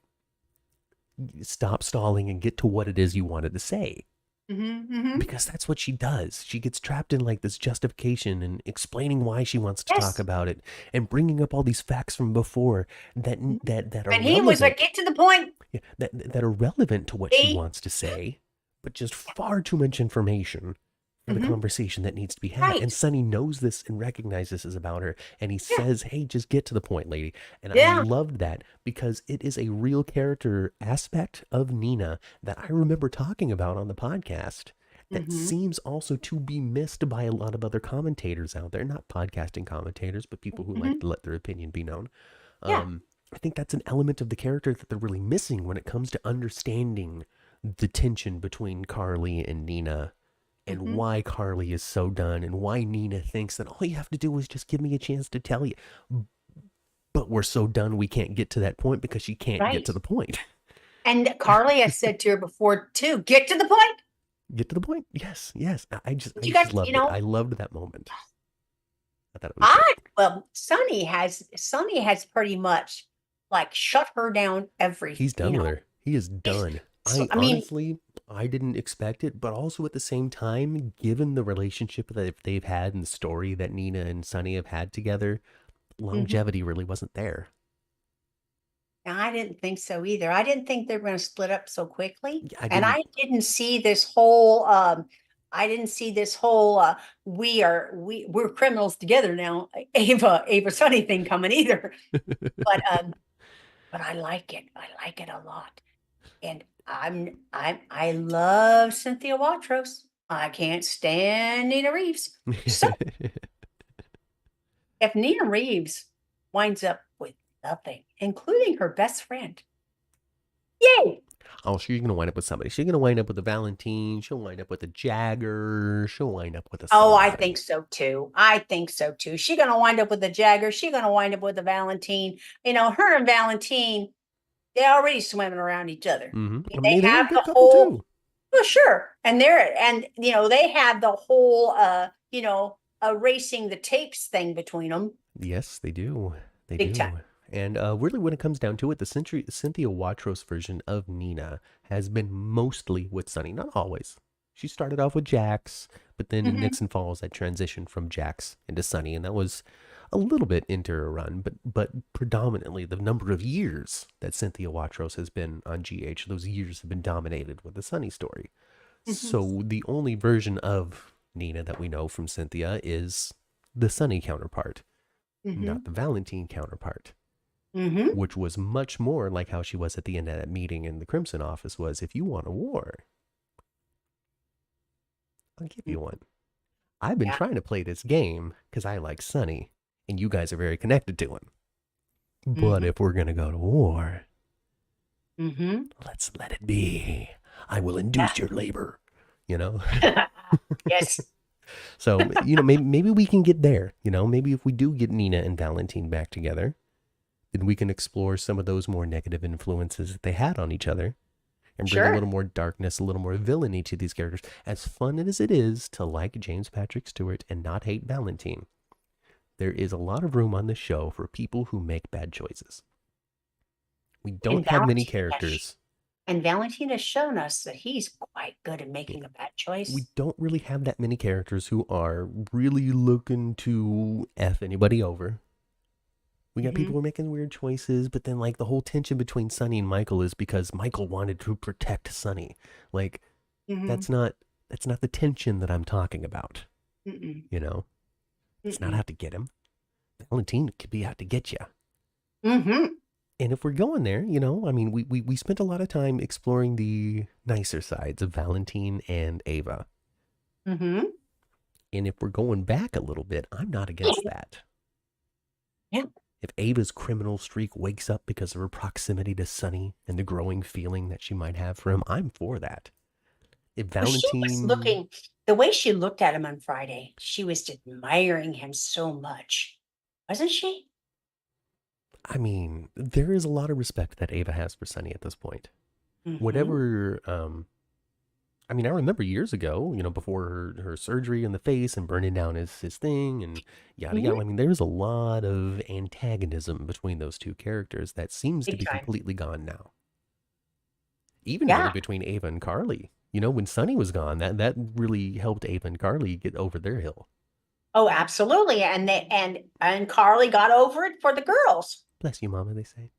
stop stalling and get to what it is you wanted to say, Hmm. Hmm. because that's what she does. She gets trapped in like this justification and explaining why she wants to talk Yes. about it and bringing up all these facts from before that Mhm. that are And he was like, relevant. get to the point. Yeah, that are relevant to what she See? wants to say, but just far too much information for the Hmm. conversation that needs to be had. And Right. Sonny knows this and recognizes this is about her, and he Yeah. says, "Hey, just get to the point, lady." And I Yeah. loved that because it is a real character aspect of Nina that I remember talking about on the podcast. That Hmm. seems also to be missed by a lot of other commentators out there, not podcasting commentators, but people who like Hmm. to let their opinion be known. Yeah. I think that's an element of the character that they're really missing when it comes to understanding the tension between Carly and Nina, and Hmm. why Carly is so done and why Nina thinks that all you have to do is just give me a chance to tell you. But we're so done we can't get to that point because she can't get Right. to the point. And Carly has said to her before too, get to the point. Get to the point. Yes, yes. But I you just got, loved it. I loved that moment. I thought it was great. well, Sonny has pretty much like shut her down He's done with her. He is he's, done. so, I I mean, honestly, I didn't expect it, but also at the same time, given the relationship that they've had and the story that Nina and Sonny have had together, mhm. longevity really wasn't there. I didn't think so either. I didn't think they were going to split up so quickly. I And didn't. I didn't see this whole we're criminals together now, Ava Sonny thing coming either. But I like it. I like it a lot. And I love Cynthia Watros. I can't stand Nina Reeves. So if Nina Reeves winds up with nothing, including her best friend, yay! Oh, she's gonna wind up with somebody. She's gonna wind up with a Valentine. She'll wind up with a Jagger. She'll wind up with a Oh, I think somebody. so too. I think so too. She's gonna wind up with a Jagger. She's gonna wind up with a Valentine. Her and Valentine, they're already swimming around each other. I They mean, they're a have the good couple whole, too. well, sure, they have the whole, erasing the tapes thing between them, Yes, they do. They big time. do. And really, when it comes down to it, the Cynthia Watros version of Nina has been mostly with Sunny. Not always. She started off with Jax, but then in Hmm. Nixon Falls, that transition from Jax into Sunny. And that was a little bit into her run, but predominantly the number of years that Cynthia Watros has been on GH, those years have been dominated with the Sonny story. Mhm. So the only version of Nina that we know from Cynthia is the Sonny counterpart, not Mhm. the Valentine counterpart, Mhm. which was much more like how she was at the end of that meeting in the Crimson office was, if you want a war, I'll give you one. I've been Yeah. trying to play this game because I like Sonny, and you guys are very connected to him. But Mhm. if we're going to go to war, Mhm. let's let it be. I will Yeah. induce your labor, you know? Yes. So, maybe we can get there, maybe if we do get Nina and Valentine back together, then we can explore some of those more negative influences that they had on each other and bring a Sure. little more darkness, a little more villainy to these characters. As fun as it is to like James Patrick Stewart and not hate Valentine, there is a lot of room on this show for people who make bad choices. We And don't have many Valentine has characters. and Valentine has shown us that he's quite good at Yeah, making a bad we choice. don't really have that many characters who are really looking to F anybody over. We got people Mhm. who are making weird choices, but then like the whole tension between Sonny and Michael is because Michael wanted to protect Sonny. Like Mhm. that's not the tension that I'm talking about. Mm-mm. You know, it's not Mm-mm. out to get him. Valentine could be out to get you. Mhm. And if we're going there, I mean, we spent a lot of time exploring the nicer sides of Valentine and Ava. Mhm. And if we're going back a little bit, I'm not against that. Yeah. If Ava's criminal streak wakes up because of her proximity to Sonny and the growing feeling that she might have for him, I'm for that. If Well, she was Valentine, looking the way she looked at him on Friday, she was admiring him so much, wasn't she? I mean, there is a lot of respect that Ava has for Sonny at this point. Mhm. Whatever, I mean, I remember years ago, before her surgery in the face and burning down his thing and yada Mhm. yada. I mean, there's a lot of antagonism between those two characters that seems to Big be time. completely gone now. Even really Yeah. between Ava and Carly. When Sonny was gone, that really helped Ava and Carly get over their hill. Oh, absolutely. And Carly got over it for the girls. Bless you, Mama, they say.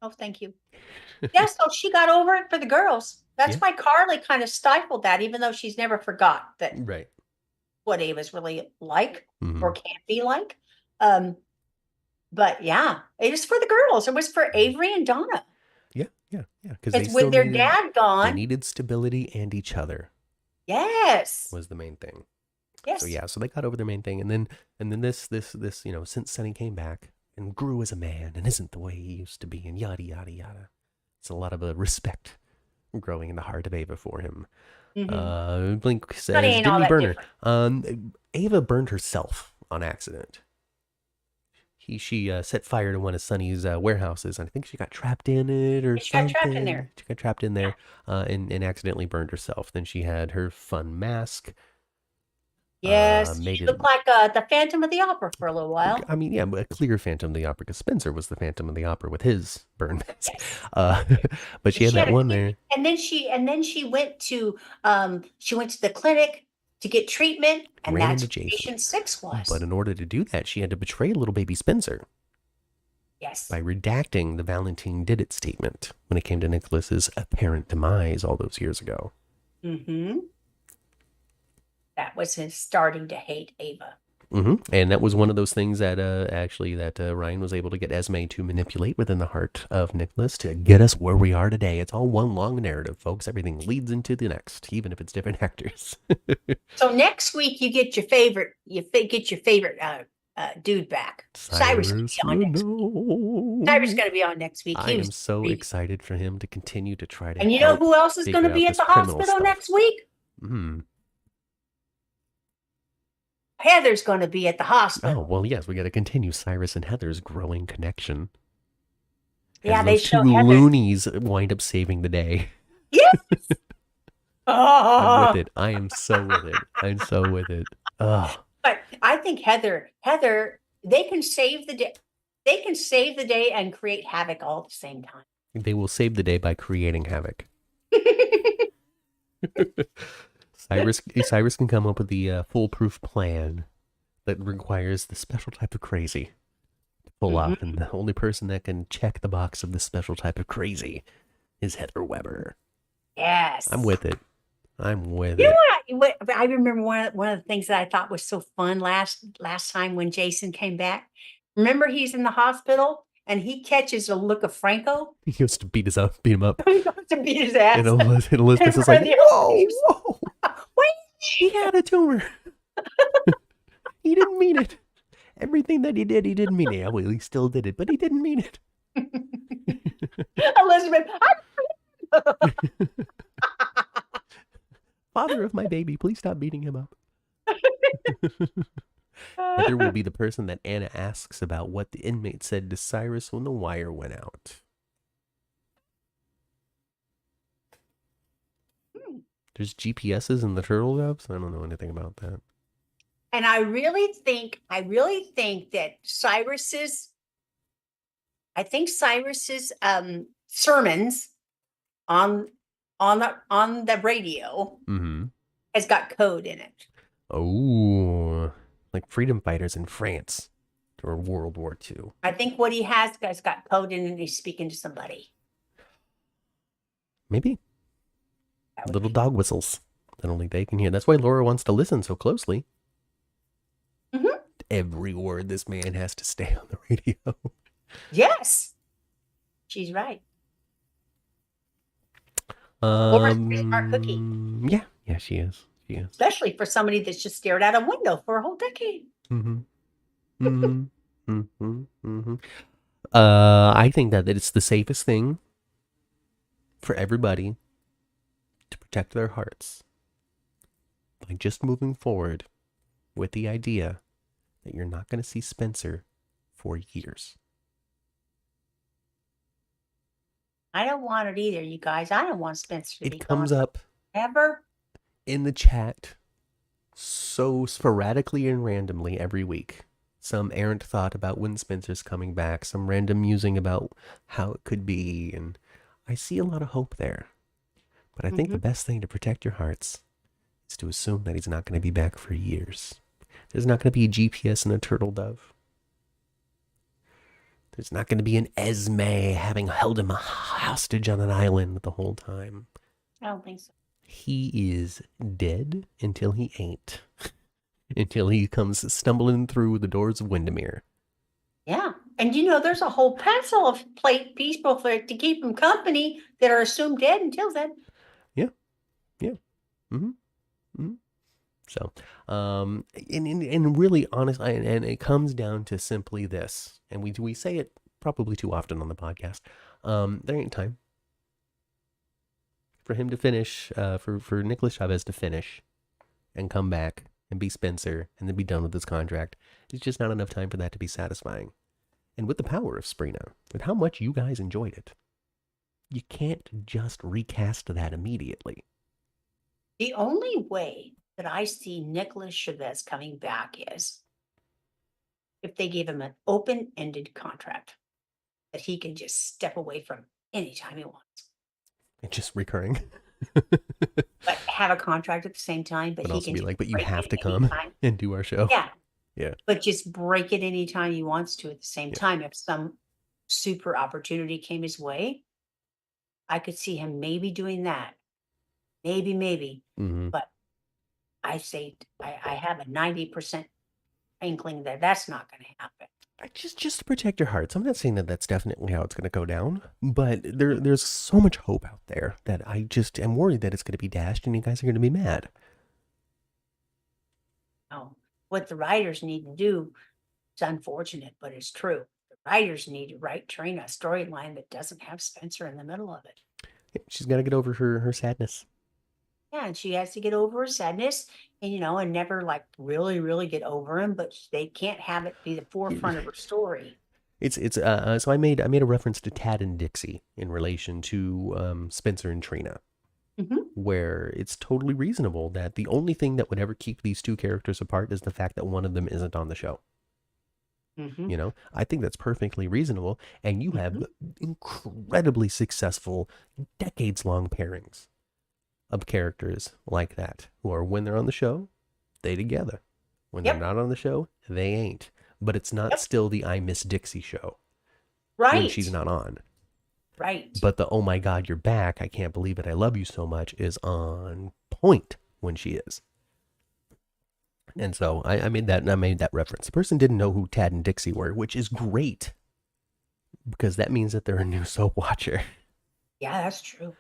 Oh, thank you. Yeah, so she got over it for the girls. That's Yeah, why Carly kind of stifled that, even though she's never forgot that right. what Ava's really like Mm-hmm. or can't be like. Um, but yeah, it was for the girls. It was for Avery and Donna. Yeah, yeah, yeah. Because they Because still with their needed dad gone, stability and each other yes, was the main thing. So yes, yeah, so they got over their main thing, and then this since Sonny came back and grew as a man and isn't the way he used to be, and yada yada yada. It's a lot of respect growing in the heart of Ava for him. mm-hmm. Blink Sonny says, ain't didn't all he that burn her? different. Ava burned herself on accident. She set fire to one of Sonny's warehouses. I think she got trapped in it or She got trapped in something. there. She got trapped in Yeah. there and accidentally burned herself. Then she had her fun mask. Yes, Made she it. looked like the Phantom of the Opera for a little while. I mean, yeah, a clear Phantom of the Opera because Spencer was the Phantom of the Opera with his burn mask. Yes. Uh, but she had She had that a one clear, there. she went to the clinic to get treatment, and Ran into that's where Jason. patient 6 But was. in order to do that, she had to betray little baby Spencer by Yes. redacting the Valentine did it statement when it came to Nicholas's apparent demise all those years ago. Mm-hmm. That was his starting to hate Ava. And that was one of those things that Ryan was able to get Esme to manipulate within the heart of Nicholas to get us where we are today. It's all one long narrative, folks. Everything leads into the next, even if it's different actors. So next week you get your favorite, get your favorite dude back. Cyrus gonna Cyrus be on next week. Cyrus Renault. gonna be on next week. I He am was so great. excited for him to continue to try to And you know help who else is figure gonna out be at this the criminal hospital stuff. next week? Hmm. Heather's gonna be at the Oh, hospital. well, yes, we got to continue Cyrus and Heather's growing connection as Yeah, they those two show Heather. loonies wind up saving the day. Yes. I'm with Oh, it. I am so with it. I'm so with it. Oh, but I think Heather, they can save the day. They can save the day and create havoc all at the same time. they will save the day by creating havoc. Cyrus can come up with the foolproof plan that requires the special type of crazy to pull off, and Mm-hmm. the only person that can check the box of the special type of crazy is Heather Weber. I'm Yes. with it. I'm with You know it. what? I remember one of the things that I thought was so fun last time when Jason came back. Remember, he's in the hospital and he catches a look of Franco. He goes to beat him up, He goes to beat his and ass in Elizabeth is like, front of the "Whoa, others. whoa! He had a tumor. He didn't mean it. Everything that he did, he didn't mean it. Yeah, well, he still did it, but he didn't mean it." Elizabeth, Father of my baby, please stop beating him up. Heather will be the person that Anna asks about what the inmate said to Cyrus when the wire went out. There's GPSs in the turtle doves? I don't know anything about that. and I really think that Cyrus's sermons on the radio Mm-hmm. has got code in it. Oh, like freedom fighters in France or World War II. I think what he has got code in it and he's speaking to somebody. Maybe. That would Little be- dog whistles that only they can hear. That's why Laura wants to listen so closely. Mhm. Every word this man has to stay on the radio. Yes. She's right. Laura's a pretty smart cookie. Yeah, she is. She is. Especially for somebody that's just stared out a window for a whole decade. Mm-hmm. Mm-hmm. Mm-hmm. Mm-hmm. I think that it's the safest thing for everybody to protect their hearts by just moving forward with the idea that you're not going to see Spencer for years. I don't want it either, you guys. I don't want Spencer to be It comes gone up ever. in the chat so sporadically and randomly every week. Some errant thought about when Spencer's coming back, some random musing about how it could be, and I see a lot of hope there. But I think the best thing to protect your hearts is to assume that he's not going to be back for years. There's not going to be a GPS and a turtle dove. There's not going to be an Esme having held him hostage on an island the whole time. I don't think so. He is dead until he ain't. Until he comes stumbling through the doors of Windermere. Yeah. And there's a whole pencil of people to keep him company that are assumed dead until then. Yeah. Mm-hmm. Mm-hmm. So, and really honest, and it comes down to simply this, and we say it probably too often on the podcast. There ain't time for him to finish, for Nicholas Chavez to finish and come back and be Spencer and then be done with his contract. It's just not enough time for that to be satisfying. And with the power of Sprina, with how much you guys enjoyed it, you can't just recast that immediately. The only way that I see Nicholas Chavez coming back is if they give him an open-ended contract that he can just step away from anytime he wants. It's just recurring. But have a contract at the same time, but But he also can be just like, but you break have it to come anytime. and do our show. Yeah. Yeah. But just break it anytime he wants to at the same Yeah. time. If some super opportunity came his way, I could see him maybe doing that. Maybe. Mm-hmm. But I say I have a 90% inkling that that's not going to happen. Just to protect your hearts. I'm not saying that that's definitely how it's going to go down, but there's so much hope out there that I just am worried that it's going to be dashed and you guys are going to be mad. No, what the writers need to do, it's unfortunate, but it's true. The writers need to train a storyline that doesn't have Spencer in the middle of it. She's got to get over her sadness. Yeah, and she has to get over her sadness and, and never really get over him, but they can't have it be the forefront of her story. So I made a reference to Tad and Dixie in relation to Spencer and Trina, where it's totally reasonable that the only thing that would ever keep these two characters apart is the fact that one of them isn't on the show. I think that's perfectly reasonable, and you have incredibly successful, decades-long pairings of characters like that, who are, when they're on the show, they together. When they're not on the show, They ain't. But it's not Yep. still the I Miss Dixie show when she's Right. not on. Right. But the oh my God, you're back. I can't believe it. I love you so much is on point when she is. And so I made that reference. The person didn't know who Tad and Dixie were, which is great because that means that they're a new soap watcher. Yeah, that's true.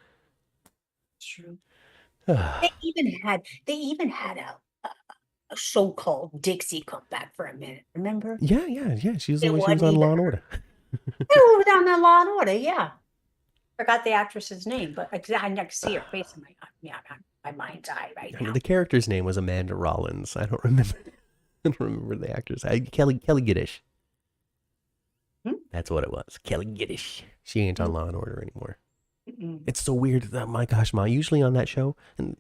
It's true. They even had a show called Dixie come back for a minute. Remember? yeah. She's It when she was wasn't on even Law and her. Order. It was on the Law and Order. Yeah, forgot the actress's name, but I never see her face in my mind's eye right now. The character's name was Amanda Rollins. I don't remember. I don't remember the actress. Kelly Giddish. Hmm? That's what it was. Kelly Giddish. She ain't on Law and Order anymore. Mm-mm. It's so weird. That, my gosh, Ma. Usually on that show, and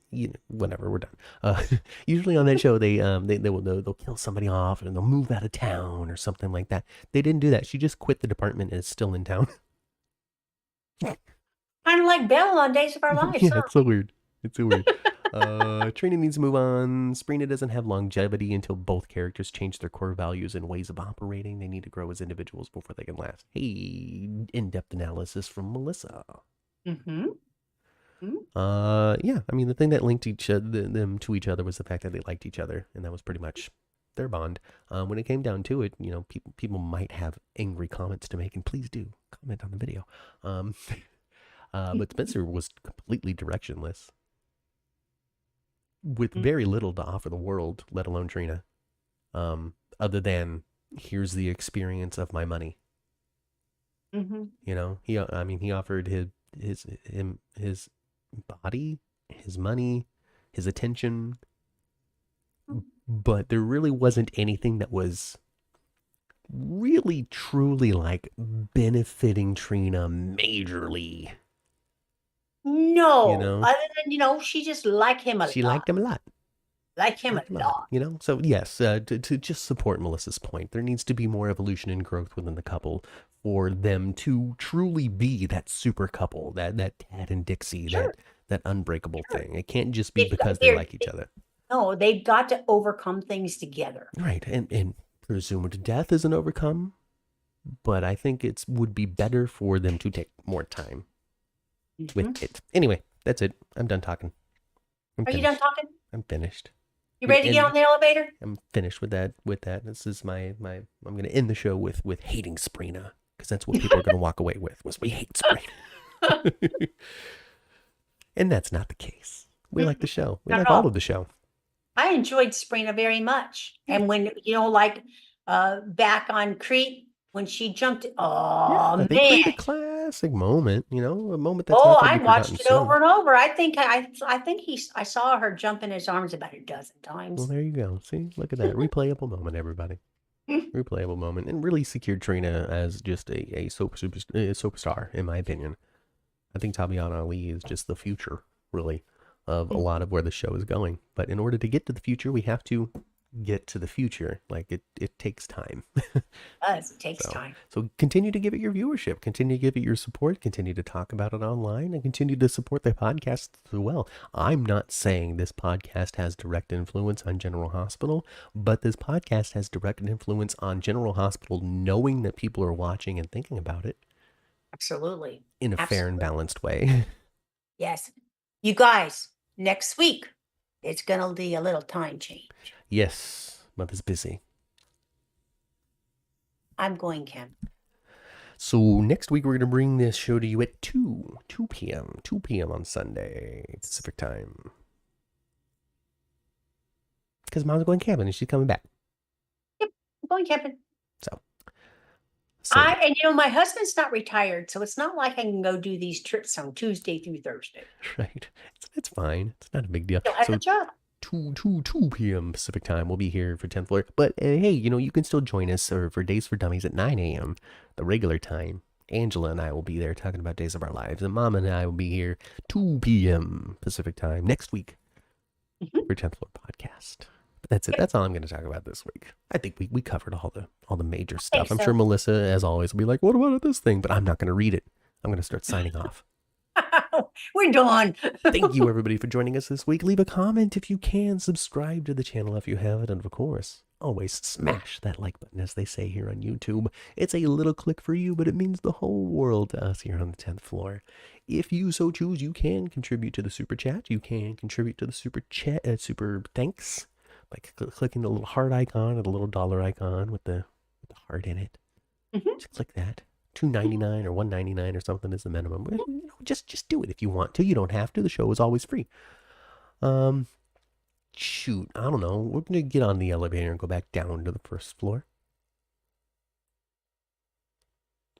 whatever, we're done. Usually on that show, they'll kill somebody off and they'll move out of town or something like that. They didn't do that. She just quit the department and is still in town. Kind of like Belle on Days of Our Lives, Yeah, huh? it's so weird. It's so weird. Trina needs to move on. Sprina doesn't have longevity until both characters change their core values and ways of operating. They need to grow as individuals before they can last. Hey, in-depth analysis from Melissa. Mm-hmm. Yeah. I mean, the thing that linked them to each other was the fact that they liked each other, and that was pretty much their bond. When it came down to it, people might have angry comments to make, and please do comment on the video. But Spencer was completely directionless, with very little to offer the world, let alone Trina. Other than here's the experience of my money. Mm-hmm. He offered his body, his money, his attention, but there really wasn't anything that was really truly like benefiting Trina majorly. No, other than she just liked him a She lot. liked him a lot. Like him a lot. So yes, to just support Melissa's point, there needs to be more evolution and growth within the couple for them to truly be that super couple, that Tad and Dixie, Sure. that unbreakable Sure. thing. It can't just be because they They're- like each other. No, they've got to overcome things together. Right, and presumed death isn't overcome, but I think it would be better for them to take more time with it. Anyway, that's it. I'm done talking. Are you done talking? I'm finished. You ready to get on the elevator? I'm finished with that. This is my. I'm going to end the show with hating Sprina, because that's what people are going to walk away with. Was we hate Sprina, and that's not the case. We like the show. We like all of the show. I enjoyed Sprina very much, and when back on Crete when she jumped. Oh man, they create a classic moment. A moment that's I watched it over and over. I think I saw her jump in his arms about a dozen times. Well, there you go. See, look at that replayable moment, everybody. Replayable moment, and really secured Trina as just a soap superstar, in my opinion. I think Tabyana Ali is just the future, really, of a lot of where the show is going. But in order to get to the future, we have to get to the future. Like it takes time. It does. It takes time. So continue to give it your viewership, continue to give it your support, continue to talk about it online, and continue to support the podcast as well. I'm not saying this podcast has direct influence on General Hospital, but this podcast has direct influence on General Hospital, knowing that people are watching and thinking about it. Absolutely. In a fair and balanced way. Yes. You guys, next week, it's going to be a little time change. Yes. Mother's busy. I'm going, Kim. So next week, we're going to bring this show to you at 2 p.m. 2 p.m. on Sunday, Pacific time. Because Mom's going camping and she's coming back. Yep, I'm going camping. So my husband's not retired, so it's not like I can go do these trips on Tuesday through Thursday. Right. It's fine. It's not a big deal. Still have a job. 2 p.m. Pacific time. We'll be here for 10th floor. But hey, you can still join us for Days for Dummies at 9 a.m., the regular time. Angela and I will be there talking about Days of Our Lives. And Mom and I will be here 2 p.m. Pacific time next week for 10th floor podcast. But that's it. That's all I'm going to talk about this week. I think we covered all the major stuff. I'm sure Melissa, as always, will be like, what about this thing? But I'm not going to read it. I'm going to start signing off. We're done. Thank you, everybody, for joining us this week. Leave a comment if you can. Subscribe to the channel if you haven't. And, of course, always smash that like button, as they say here on YouTube. It's a little click for you, but it means the whole world to us here on the 10th floor. If you so choose, you can contribute to the super chat. You can contribute to the super thanks by clicking the little heart icon or the little dollar icon with the heart in it. Just click that. $2.99 or $1.99 or something is the minimum. Just do it if you want to. You don't have to. The show is always free. Shoot, I don't know. We're gonna get on the elevator and go back down to the first floor.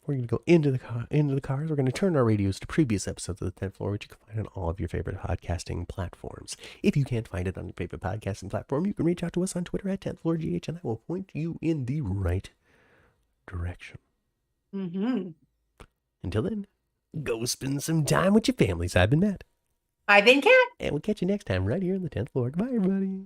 We're gonna go into the cars. We're gonna turn our radios to previous episodes of the 10th floor, which you can find on all of your favorite podcasting platforms. If you can't find it on your favorite podcasting platform, you can reach out to us on Twitter at 10th floor GH, and I will point you in the right direction. Until then, go spend some time with your families. I've been Matt. I've been Kat. And we'll catch you next time right here on the 10th floor. Goodbye, everybody.